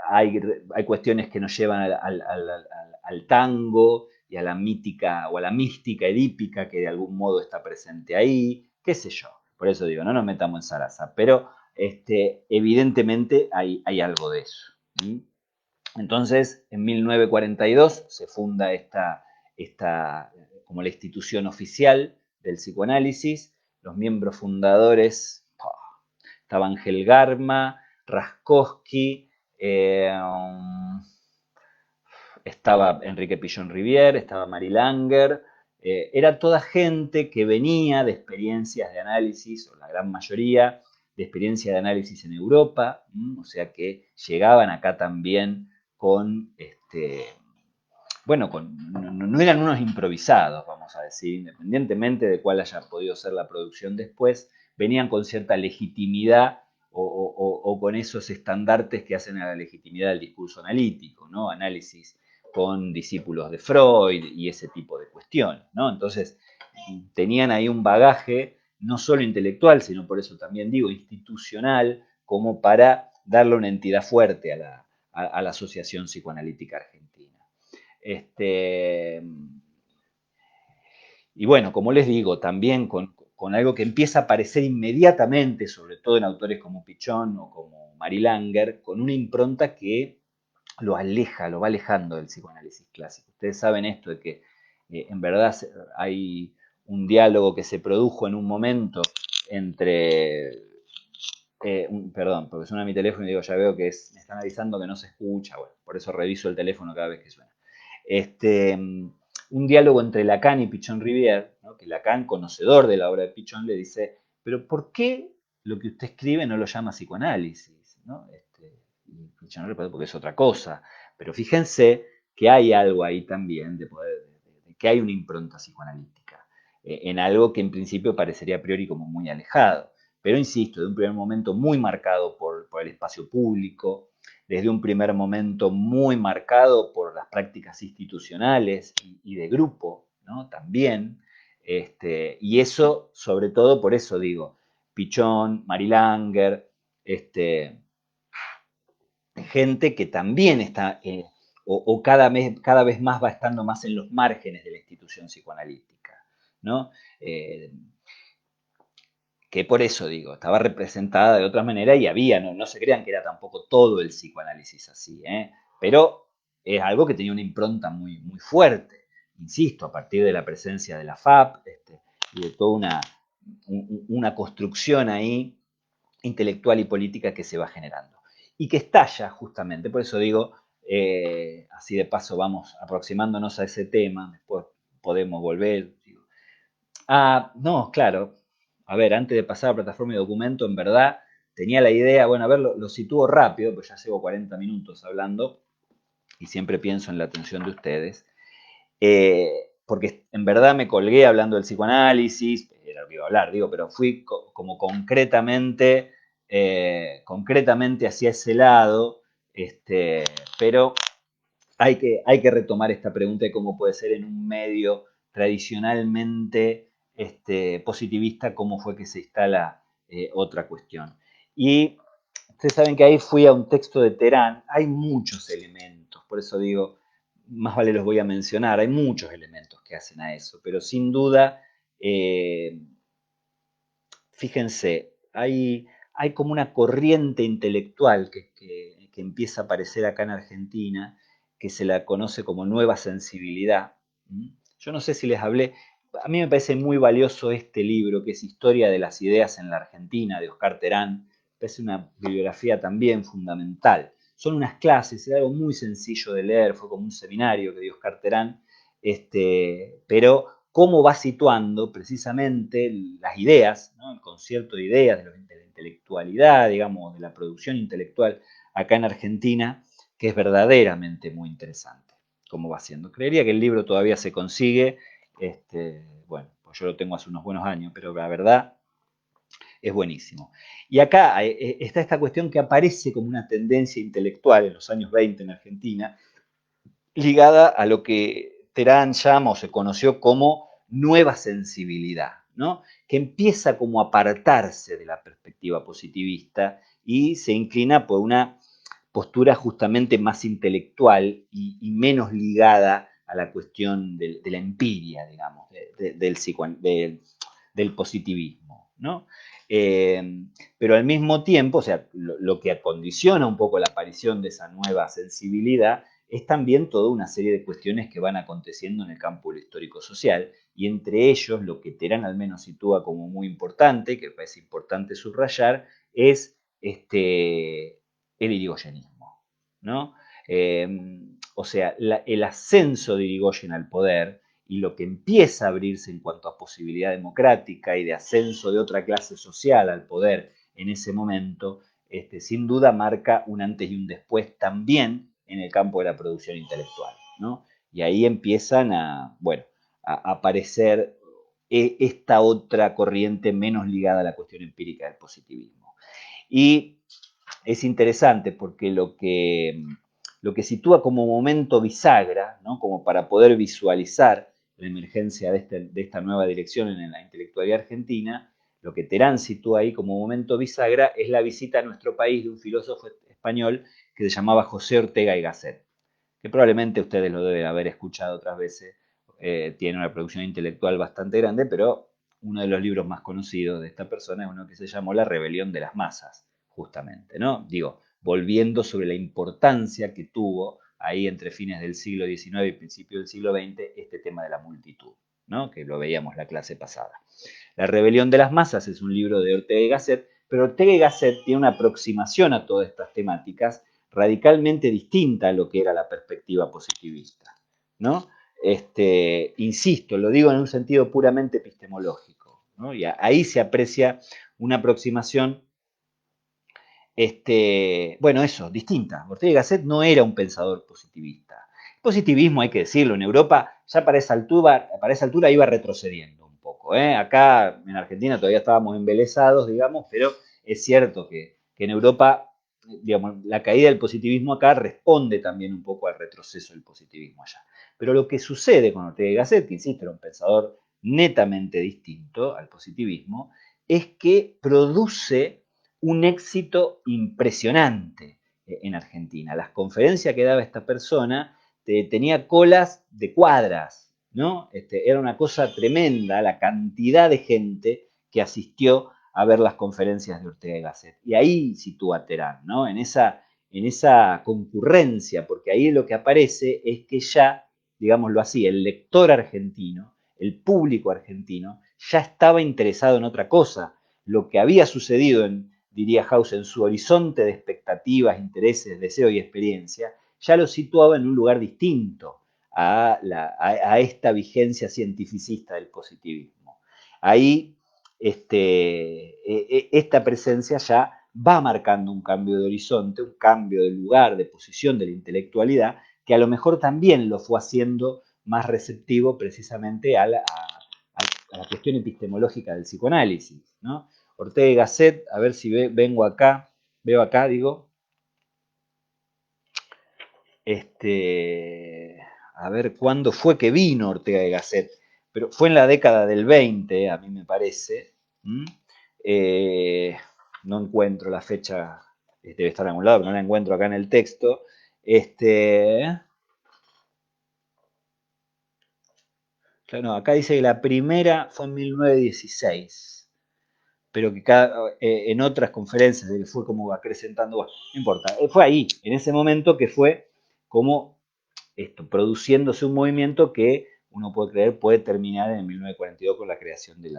hay cuestiones que nos llevan al tango y a la mítica o a la mística edípica que de algún modo está presente ahí, qué sé yo. Por eso digo, no nos metamos en zaraza, pero evidentemente hay algo de eso. Entonces, en 1942 se funda esta como la institución oficial del psicoanálisis. Los miembros fundadores estaban Gelgarma, Raskowski, estaba Enrique Pichon Rivière, estaba Marie Langer. Era toda gente que venía de experiencias de análisis, o la gran mayoría, de experiencia de análisis en Europa, o sea que llegaban acá también con, bueno, no eran unos improvisados, vamos a decir, independientemente de cuál haya podido ser la producción después, venían con cierta legitimidad o con esos estandartes que hacen a la legitimidad del discurso analítico, ¿no? Análisis con discípulos de Freud y ese tipo de cuestiones, ¿no? Entonces, tenían ahí un bagaje no solo intelectual, sino por eso también digo institucional, como para darle una entidad fuerte a la Asociación Psicoanalítica Argentina. Y bueno, como les digo, también con algo que empieza a aparecer inmediatamente, sobre todo en autores como Pichon o como Marie Langer, con una impronta que lo aleja, lo va alejando del psicoanálisis clásico. Ustedes saben esto de que en verdad hay un diálogo que se produjo en un momento entre perdón, porque suena mi teléfono y digo, ya veo que me están avisando que no se escucha, bueno, por eso reviso el teléfono cada vez que suena. Un diálogo entre Lacan y Pichon Rivière, ¿no? Que Lacan, conocedor de la obra de Pichon, le dice, pero ¿por qué lo que usted escribe no lo llama psicoanálisis? ¿No? Y Pichon Rivière, porque es otra cosa. Pero fíjense que hay algo ahí también de que hay una impronta psicoanalítica, en algo que en principio parecería a priori como muy alejado. Pero insisto, de un primer momento muy marcado por el espacio público, desde un primer momento muy marcado por las prácticas institucionales y de grupo, ¿no? También, Y eso, sobre todo, por eso digo, Pichón, Mary Langer, gente que también está, o cada vez más va estando más en los márgenes de la institución psicoanalítica, ¿no? Eh, que por eso digo, estaba representada de otra manera y había, no se crean que era tampoco todo el psicoanálisis así, ¿eh? Pero es algo que tenía una impronta muy, muy fuerte, insisto, a partir de la presencia de la FAP y de toda una construcción ahí intelectual y política que se va generando. Y que estalla justamente, por eso digo, así de paso vamos aproximándonos a ese tema, después podemos volver. Digo. No, claro. A ver, antes de pasar a plataforma y documento, en verdad tenía la idea, bueno, a ver, lo sitúo rápido, pues ya llevo 40 minutos hablando y siempre pienso en la atención de ustedes. Porque en verdad me colgué hablando del psicoanálisis, era lo que iba a hablar, digo, pero fui como concretamente hacia ese lado, pero hay que retomar esta pregunta de cómo puede ser en un medio tradicionalmente positivista, cómo fue que se instala otra cuestión. Y ustedes saben que ahí fui a un texto de Terán, hay muchos elementos, por eso digo, más vale los voy a mencionar, hay muchos elementos que hacen a eso, pero sin duda, eh, fíjense, hay como una corriente intelectual que empieza a aparecer acá en Argentina, que se la conoce como nueva sensibilidad. ¿Mm? Yo no sé si les hablé, a mí me parece muy valioso este libro, que es Historia de las Ideas en la Argentina, de Oscar Terán. Me parece una bibliografía también fundamental. Son unas clases, es algo muy sencillo de leer, fue como un seminario que dio Oscar Terán, pero cómo va situando precisamente las ideas, ¿no? El concierto de ideas, de la intelectualidad, digamos, de la producción intelectual acá en Argentina, que es verdaderamente muy interesante cómo va siendo. Creería que el libro todavía se consigue, bueno, pues yo lo tengo hace unos buenos años, pero la verdad es buenísimo. Y acá está esta cuestión que aparece como una tendencia intelectual en los años 20 en Argentina, ligada a lo que Terán llama o se conoció como nueva sensibilidad, ¿no? Que empieza como a apartarse de la perspectiva positivista y se inclina por una postura justamente más intelectual y menos ligada a la cuestión de la empiria, digamos, del positivismo, ¿no? Pero al mismo tiempo, o sea, lo que acondiciona un poco la aparición de esa nueva sensibilidad es también toda una serie de cuestiones que van aconteciendo en el campo histórico-social, y entre ellos lo que Terán al menos sitúa como muy importante, que parece importante subrayar, es el irigoyenismo, ¿no? Eh, o sea, el ascenso de Irigoyen al poder y lo que empieza a abrirse en cuanto a posibilidad democrática y de ascenso de otra clase social al poder en ese momento, sin duda marca un antes y un después también en el campo de la producción intelectual, ¿no? Y ahí empiezan bueno, a aparecer esta otra corriente menos ligada a la cuestión empírica del positivismo. Y es interesante porque lo que sitúa como momento bisagra, ¿no? Como para poder visualizar la emergencia de esta nueva dirección en la intelectualidad argentina, lo que Terán sitúa ahí como momento bisagra es la visita a nuestro país de un filósofo español que se llamaba José Ortega y Gasset, que probablemente ustedes lo deben haber escuchado otras veces. Tiene una producción intelectual bastante grande, pero uno de los libros más conocidos de esta persona es uno que se llamó La rebelión de las masas, justamente, ¿no? Digo, volviendo sobre la importancia que tuvo ahí entre fines del siglo XIX y principios del siglo XX este tema de la multitud, ¿no? Que lo veíamos la clase pasada. La rebelión de las masas es un libro de Ortega y Gasset, pero Ortega y Gasset tiene una aproximación a todas estas temáticas radicalmente distinta a lo que era la perspectiva positivista, ¿no? Insisto, lo digo en un sentido puramente epistemológico, ¿no? Y ahí se aprecia una aproximación, bueno, eso, distinta. Ortega y Gasset no era un pensador positivista. El positivismo, hay que decirlo, en Europa ya para esa altura iba retrocediendo un poco, ¿eh? Acá en Argentina todavía estábamos embelesados, digamos, pero es cierto que en Europa, digamos, la caída del positivismo acá responde también un poco al retroceso del positivismo allá. Pero lo que sucede con Ortega y Gasset, que insisto, era un pensador netamente distinto al positivismo, es que produce un éxito impresionante en Argentina. Las conferencias que daba esta persona tenía colas de cuadras, ¿no? Era una cosa tremenda la cantidad de gente que asistió a ver las conferencias de Ortega y Gasset. Y ahí sitúa Terán, ¿no? En esa concurrencia, porque ahí lo que aparece es que ya, digámoslo así, el lector argentino, el público argentino, ya estaba interesado en otra cosa. Lo que había sucedido, diría House, en su horizonte de expectativas, intereses, deseo y experiencia, ya lo situaba en un lugar distinto a esta vigencia cientificista del positivismo. Ahí esta presencia ya va marcando un cambio de horizonte, un cambio de lugar, de posición de la intelectualidad, que a lo mejor también lo fue haciendo más receptivo precisamente a la cuestión epistemológica del psicoanálisis, ¿no? Ortega y Gasset, a ver si veo acá, digo, a ver cuándo fue que vino Ortega y Gasset, pero fue en la década del 20, a mí me parece. ¿Mm? Eh, no encuentro la fecha, debe estar en algún lado, pero no la encuentro acá en el texto. Claro, no, acá dice que la primera fue en 1916, pero que en otras conferencias fue como acrecentando, bueno, no importa, fue ahí, en ese momento que fue como produciéndose un movimiento que uno puede creer puede terminar en 1942 con la creación de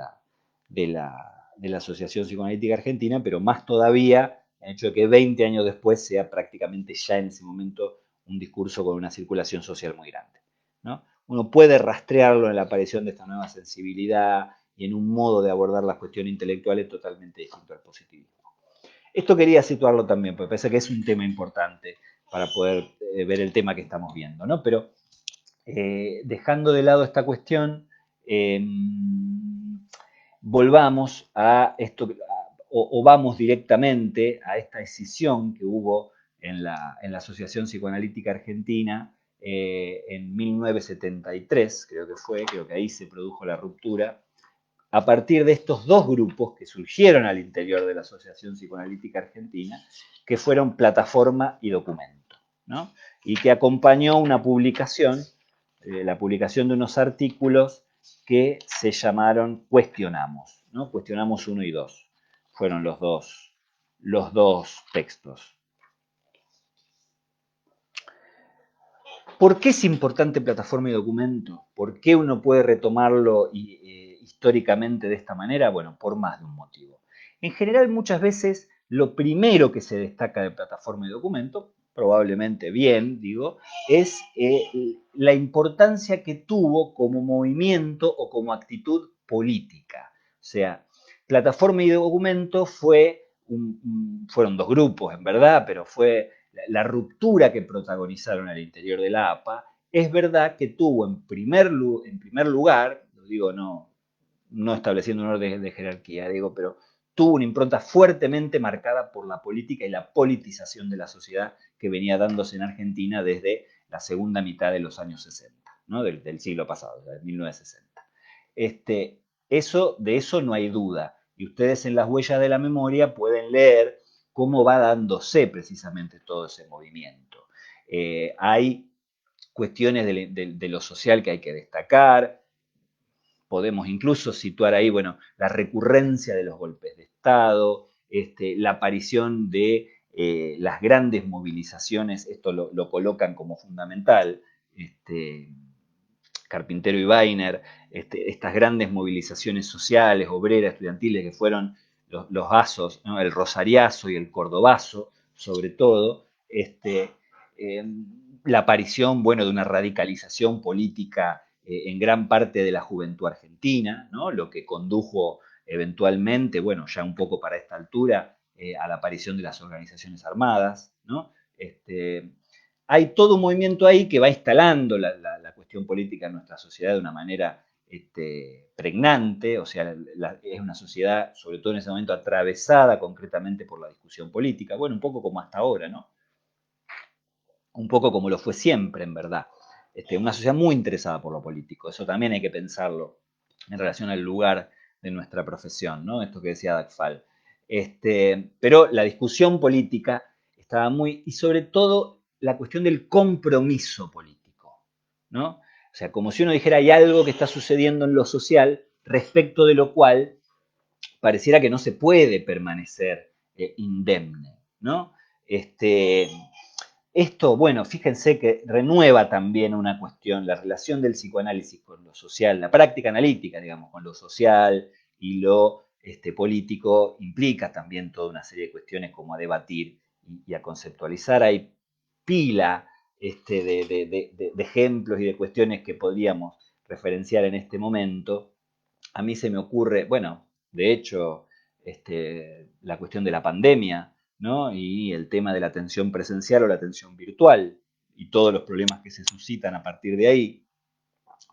la Asociación Psicoanalítica Argentina, pero más todavía el hecho de que 20 años después sea prácticamente ya en ese momento un discurso con una circulación social muy grande, ¿no? Uno puede rastrearlo en la aparición de esta nueva sensibilidad y en un modo de abordar las cuestiones intelectuales totalmente distinto al positivismo. Esto quería situarlo también, porque parece que es un tema importante para poder ver el tema que estamos viendo, ¿no? Pero dejando de lado esta cuestión, eh, volvamos a esto, o vamos directamente a esta decisión que hubo en la Asociación Psicoanalítica Argentina en 1973, creo que ahí se produjo la ruptura, a partir de estos dos grupos que surgieron al interior de la Asociación Psicoanalítica Argentina, que fueron Plataforma y Documento, ¿no? Y que acompañó una publicación, la publicación de unos artículos que se llamaron Cuestionamos, ¿no? Cuestionamos 1 y 2. Fueron los dos textos. ¿Por qué es importante plataforma y documento? ¿Por qué uno puede retomarlo históricamente de esta manera? Bueno, por más de un motivo. En general, muchas veces lo primero que se destaca de plataforma y documento, probablemente bien, digo, es la importancia que tuvo como movimiento o como actitud política. O sea, plataforma y documento fueron dos grupos, en verdad, pero fue la ruptura que protagonizaron al interior de la APA, es verdad que tuvo en primer lugar, lo digo no estableciendo un orden de jerarquía, digo, pero tuvo una impronta fuertemente marcada por la política y la politización de la sociedad que venía dándose en Argentina desde la segunda mitad de los años 60, ¿no? del siglo pasado, de 1960. De eso no hay duda. Y ustedes en las huellas de la memoria pueden leer cómo va dándose precisamente todo ese movimiento. Hay cuestiones de lo social que hay que destacar. Podemos incluso situar ahí, bueno, la recurrencia de los golpes de Estado, la aparición de las grandes movilizaciones, esto lo colocan como fundamental, Carpintero y Weiner, estas grandes movilizaciones sociales, obreras, estudiantiles, que fueron los ASOS, ¿no? El Rosariazo y el Cordobazo, sobre todo, eh, la aparición, bueno, de una radicalización política en gran parte de la juventud argentina, ¿no? Lo que condujo eventualmente, bueno, ya un poco para esta altura, a la aparición de las organizaciones armadas, ¿no? Hay todo un movimiento ahí que va instalando la cuestión política en nuestra sociedad de una manera pregnante, o sea, es una sociedad, sobre todo en ese momento, atravesada concretamente por la discusión política, bueno, un poco como hasta ahora, ¿no? Un poco como lo fue siempre, en verdad. Una sociedad muy interesada por lo político, eso también hay que pensarlo en relación al lugar de nuestra profesión, ¿no? Esto que decía Dagfal. Pero la discusión política estaba muy, y sobre todo la cuestión del compromiso político, ¿no? O sea, como si uno dijera, hay algo que está sucediendo en lo social respecto de lo cual pareciera que no se puede permanecer indemne, ¿no? Este, Esto, bueno, fíjense que renueva también una cuestión, la relación del psicoanálisis con lo social, la práctica analítica, digamos, con lo social y lo político, implica también toda una serie de cuestiones como a debatir y a conceptualizar. Hay pila de ejemplos y de cuestiones que podríamos referenciar en este momento. A mí se me ocurre, bueno, de hecho, la cuestión de la pandemia, ¿no? Y el tema de la atención presencial o la atención virtual y todos los problemas que se suscitan a partir de ahí,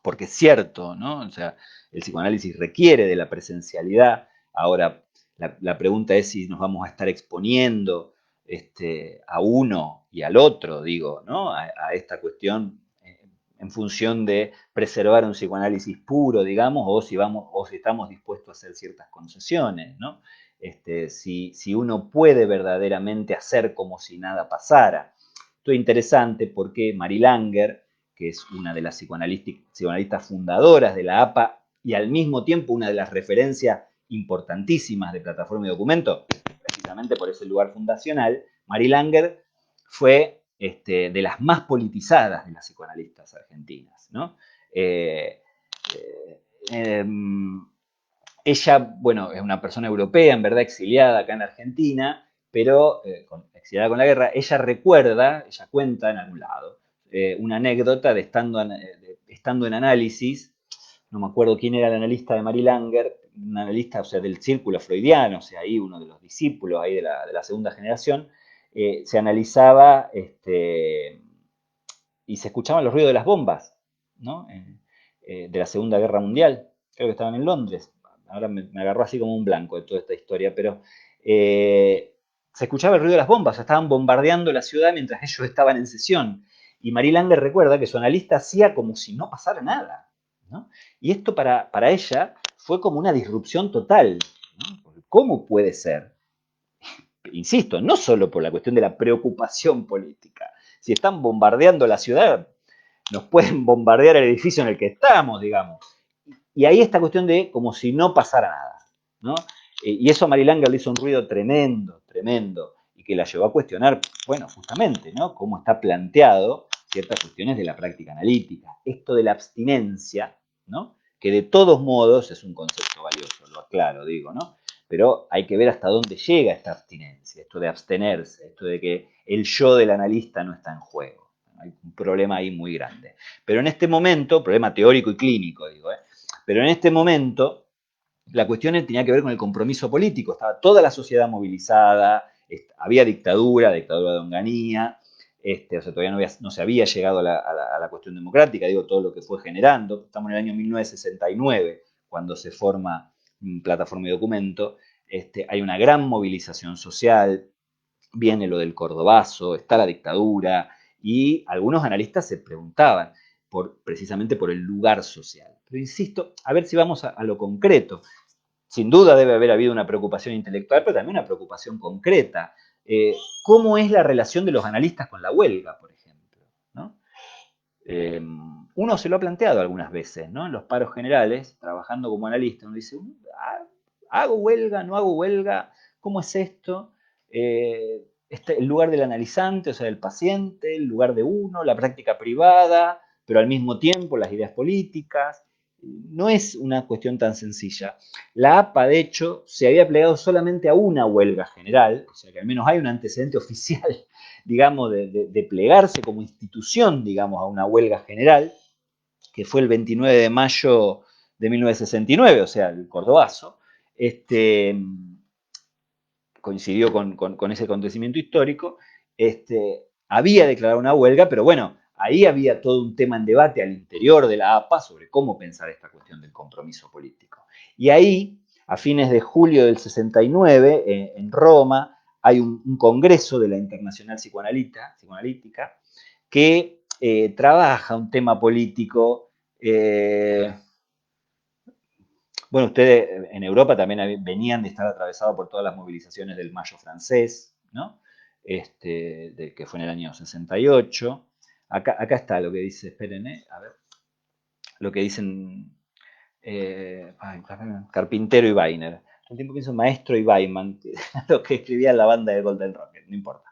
porque es cierto, ¿no? O sea, el psicoanálisis requiere de la presencialidad. Ahora, la pregunta es si nos vamos a estar exponiendo a uno y al otro, digo, ¿no? A esta cuestión en función de preservar un psicoanálisis puro, digamos, o si estamos dispuestos a hacer ciertas concesiones, ¿no? Si uno puede verdaderamente hacer como si nada pasara. Esto es interesante porque Marie Langer, que es una de las psicoanalistas fundadoras de la APA y al mismo tiempo una de las referencias importantísimas de Plataforma y Documento, precisamente por ese lugar fundacional, Marie Langer fue de las más politizadas de las psicoanalistas argentinas, ¿no? Eh, eh, eh, Ella, bueno, es una persona europea, en verdad exiliada acá en Argentina, pero exiliada con la guerra. Ella recuerda, ella cuenta en algún lado, una anécdota estando en análisis. No me acuerdo quién era el analista de Marie Langer, un analista, o sea, del círculo freudiano, o sea, ahí uno de los discípulos ahí de la segunda generación. Se analizaba y se escuchaban los ruidos de las bombas, ¿no? De la Segunda Guerra Mundial. Creo que estaban en Londres. Ahora me agarró así como un blanco de toda esta historia, pero se escuchaba el ruido de las bombas, estaban bombardeando la ciudad mientras ellos estaban en sesión. Y Marie Langer recuerda que su analista hacía como si no pasara nada, ¿no? Y esto para ella fue como una disrupción total, ¿no? ¿Cómo puede ser? Insisto, no solo por la cuestión de la preocupación política. Si están bombardeando la ciudad, nos pueden bombardear el edificio en el que estamos, digamos. Y ahí esta cuestión de como si no pasara nada, ¿no? Y eso a Marie Langer le hizo un ruido tremendo, tremendo, y que la llevó a cuestionar, bueno, justamente, ¿no? Cómo está planteado ciertas cuestiones de la práctica analítica. Esto de la abstinencia, ¿no? Que de todos modos es un concepto valioso, lo aclaro, digo, ¿no? Pero hay que ver hasta dónde llega esta abstinencia, esto de abstenerse, esto de que el yo del analista no está en juego. Hay un problema ahí muy grande. Pero en este momento, problema teórico y clínico, digo, pero en este momento la cuestión tenía que ver con el compromiso político. Estaba toda la sociedad movilizada, había dictadura de Onganía, o sea, todavía no se había llegado a la cuestión democrática, digo, todo lo que fue generando. Estamos en el año 1969, cuando se forma Plataforma y Documento. Hay una gran movilización social, viene lo del Cordobazo, está la dictadura, y algunos analistas se preguntaban precisamente por el lugar social. Pero insisto, a ver si vamos a lo concreto. Sin duda debe haber habido una preocupación intelectual, pero también una preocupación concreta. ¿Cómo es la relación de los analistas con la huelga, por ejemplo? ¿No? Uno se lo ha planteado algunas veces, ¿no? En los paros generales, trabajando como analista, uno dice, ¿hago huelga? ¿No hago huelga? ¿Cómo es esto? El lugar del analizante, o sea, del paciente, el lugar de uno, la práctica privada, pero al mismo tiempo las ideas políticas. No es una cuestión tan sencilla. La APA, de hecho, se había plegado solamente a una huelga general, o sea que al menos hay un antecedente oficial, digamos, de plegarse como institución, digamos, a una huelga general, que fue el 29 de mayo de 1969, o sea, el Cordobazo. Coincidió con ese acontecimiento histórico. Había declarado una huelga, pero bueno, ahí había todo un tema en debate al interior de la APA sobre cómo pensar esta cuestión del compromiso político. Y ahí, a fines de julio del 69, en Roma, hay un congreso de la Internacional Psicoanalítica que trabaja un tema político Bueno, ustedes en Europa también venían de estar atravesados por todas las movilizaciones del Mayo francés, ¿no? Que fue en el año 68. Acá está lo que dice, esperen, a ver, lo que dicen Carpintero y Weiner. Todo el tiempo pienso Maestro y Weiman, lo que escribía la banda de Golden Rocket, no importa.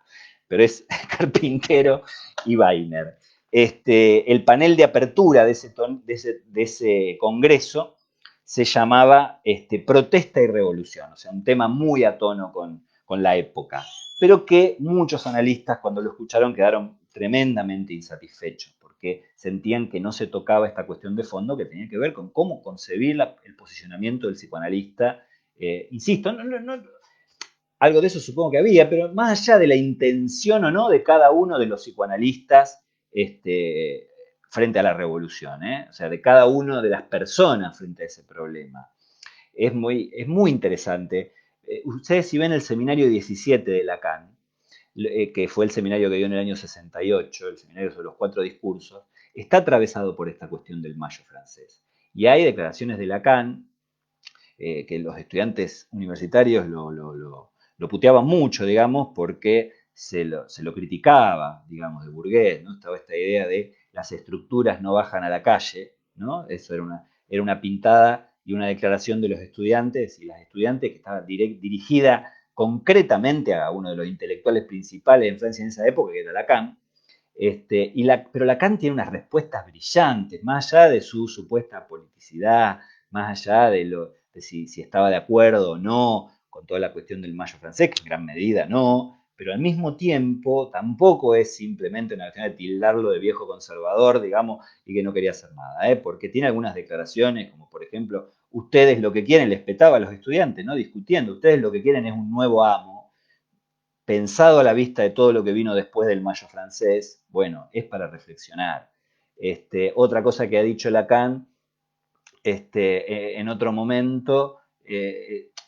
Pero es Carpintero y Weiner. El panel de apertura de ese congreso se llamaba Protesta y Revolución, o sea, un tema muy a tono con la época, pero que muchos analistas cuando lo escucharon quedaron tremendamente insatisfechos, porque sentían que no se tocaba esta cuestión de fondo que tenía que ver con cómo concebir el posicionamiento del psicoanalista. Insisto, algo de eso supongo que había, pero más allá de la intención o no de cada uno de los psicoanalistas frente a la revolución, o sea, de cada una de las personas frente a ese problema. Es muy interesante. Ustedes si ven el seminario 17 de Lacan, que fue el seminario que dio en el año 68, el seminario sobre los 4 discursos, está atravesado por esta cuestión del Mayo francés. Y hay declaraciones de Lacan que los estudiantes universitarios lo puteaban mucho, digamos, porque se lo criticaba, digamos, de Bourdieu, ¿no? Estaba esta idea de las estructuras no bajan a la calle, ¿no? Eso era una pintada y una declaración de los estudiantes, y las estudiantes que estaba dirigida concretamente a uno de los intelectuales principales en Francia en esa época, que era Lacan. Pero Lacan tiene unas respuestas brillantes, más allá de su supuesta politicidad, más allá de si estaba de acuerdo o no con toda la cuestión del Mayo francés, que en gran medida no, pero al mismo tiempo tampoco es simplemente una cuestión de tildarlo de viejo conservador, digamos, y que no quería hacer nada, porque tiene algunas declaraciones, como por ejemplo, ustedes lo que quieren, les petaba a los estudiantes, ¿no? Discutiendo, ustedes lo que quieren es un nuevo amo, pensado a la vista de todo lo que vino después del Mayo francés, bueno, es para reflexionar. Otra cosa que ha dicho Lacan en otro momento,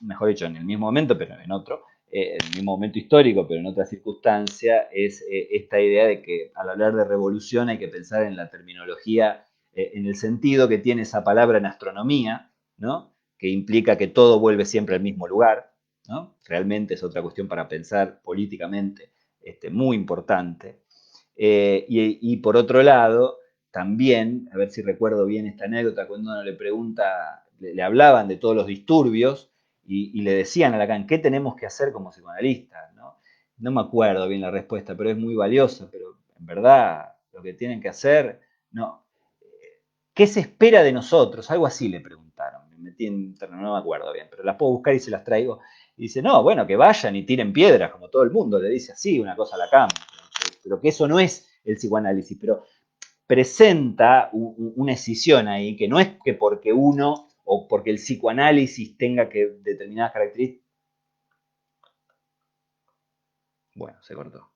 mejor dicho, en el mismo momento, pero en otro, en el mismo momento histórico, pero en otra circunstancia, es esta idea de que al hablar de revolución hay que pensar en la terminología, en el sentido que tiene esa palabra en astronomía, ¿no? Que implica que todo vuelve siempre al mismo lugar, ¿no? Realmente es otra cuestión para pensar políticamente muy importante. Y por otro lado, también, a ver si recuerdo bien esta anécdota, cuando uno le pregunta, le hablaban de todos los disturbios y le decían a Lacan, ¿qué tenemos que hacer como psicoanalistas? No me acuerdo bien la respuesta, pero es muy valiosa, pero en verdad lo que tienen que hacer, no. ¿Qué se espera de nosotros? Algo así le preguntaron. Me metí en internet, no me acuerdo bien, pero las puedo buscar y se las traigo. Y dice, no, bueno, que vayan y tiren piedras, como todo el mundo, le dice así una cosa a Lacan, pero que eso no es el psicoanálisis, pero presenta una escisión ahí, que no es que porque uno o porque el psicoanálisis tenga que determinadas características. Bueno, se cortó.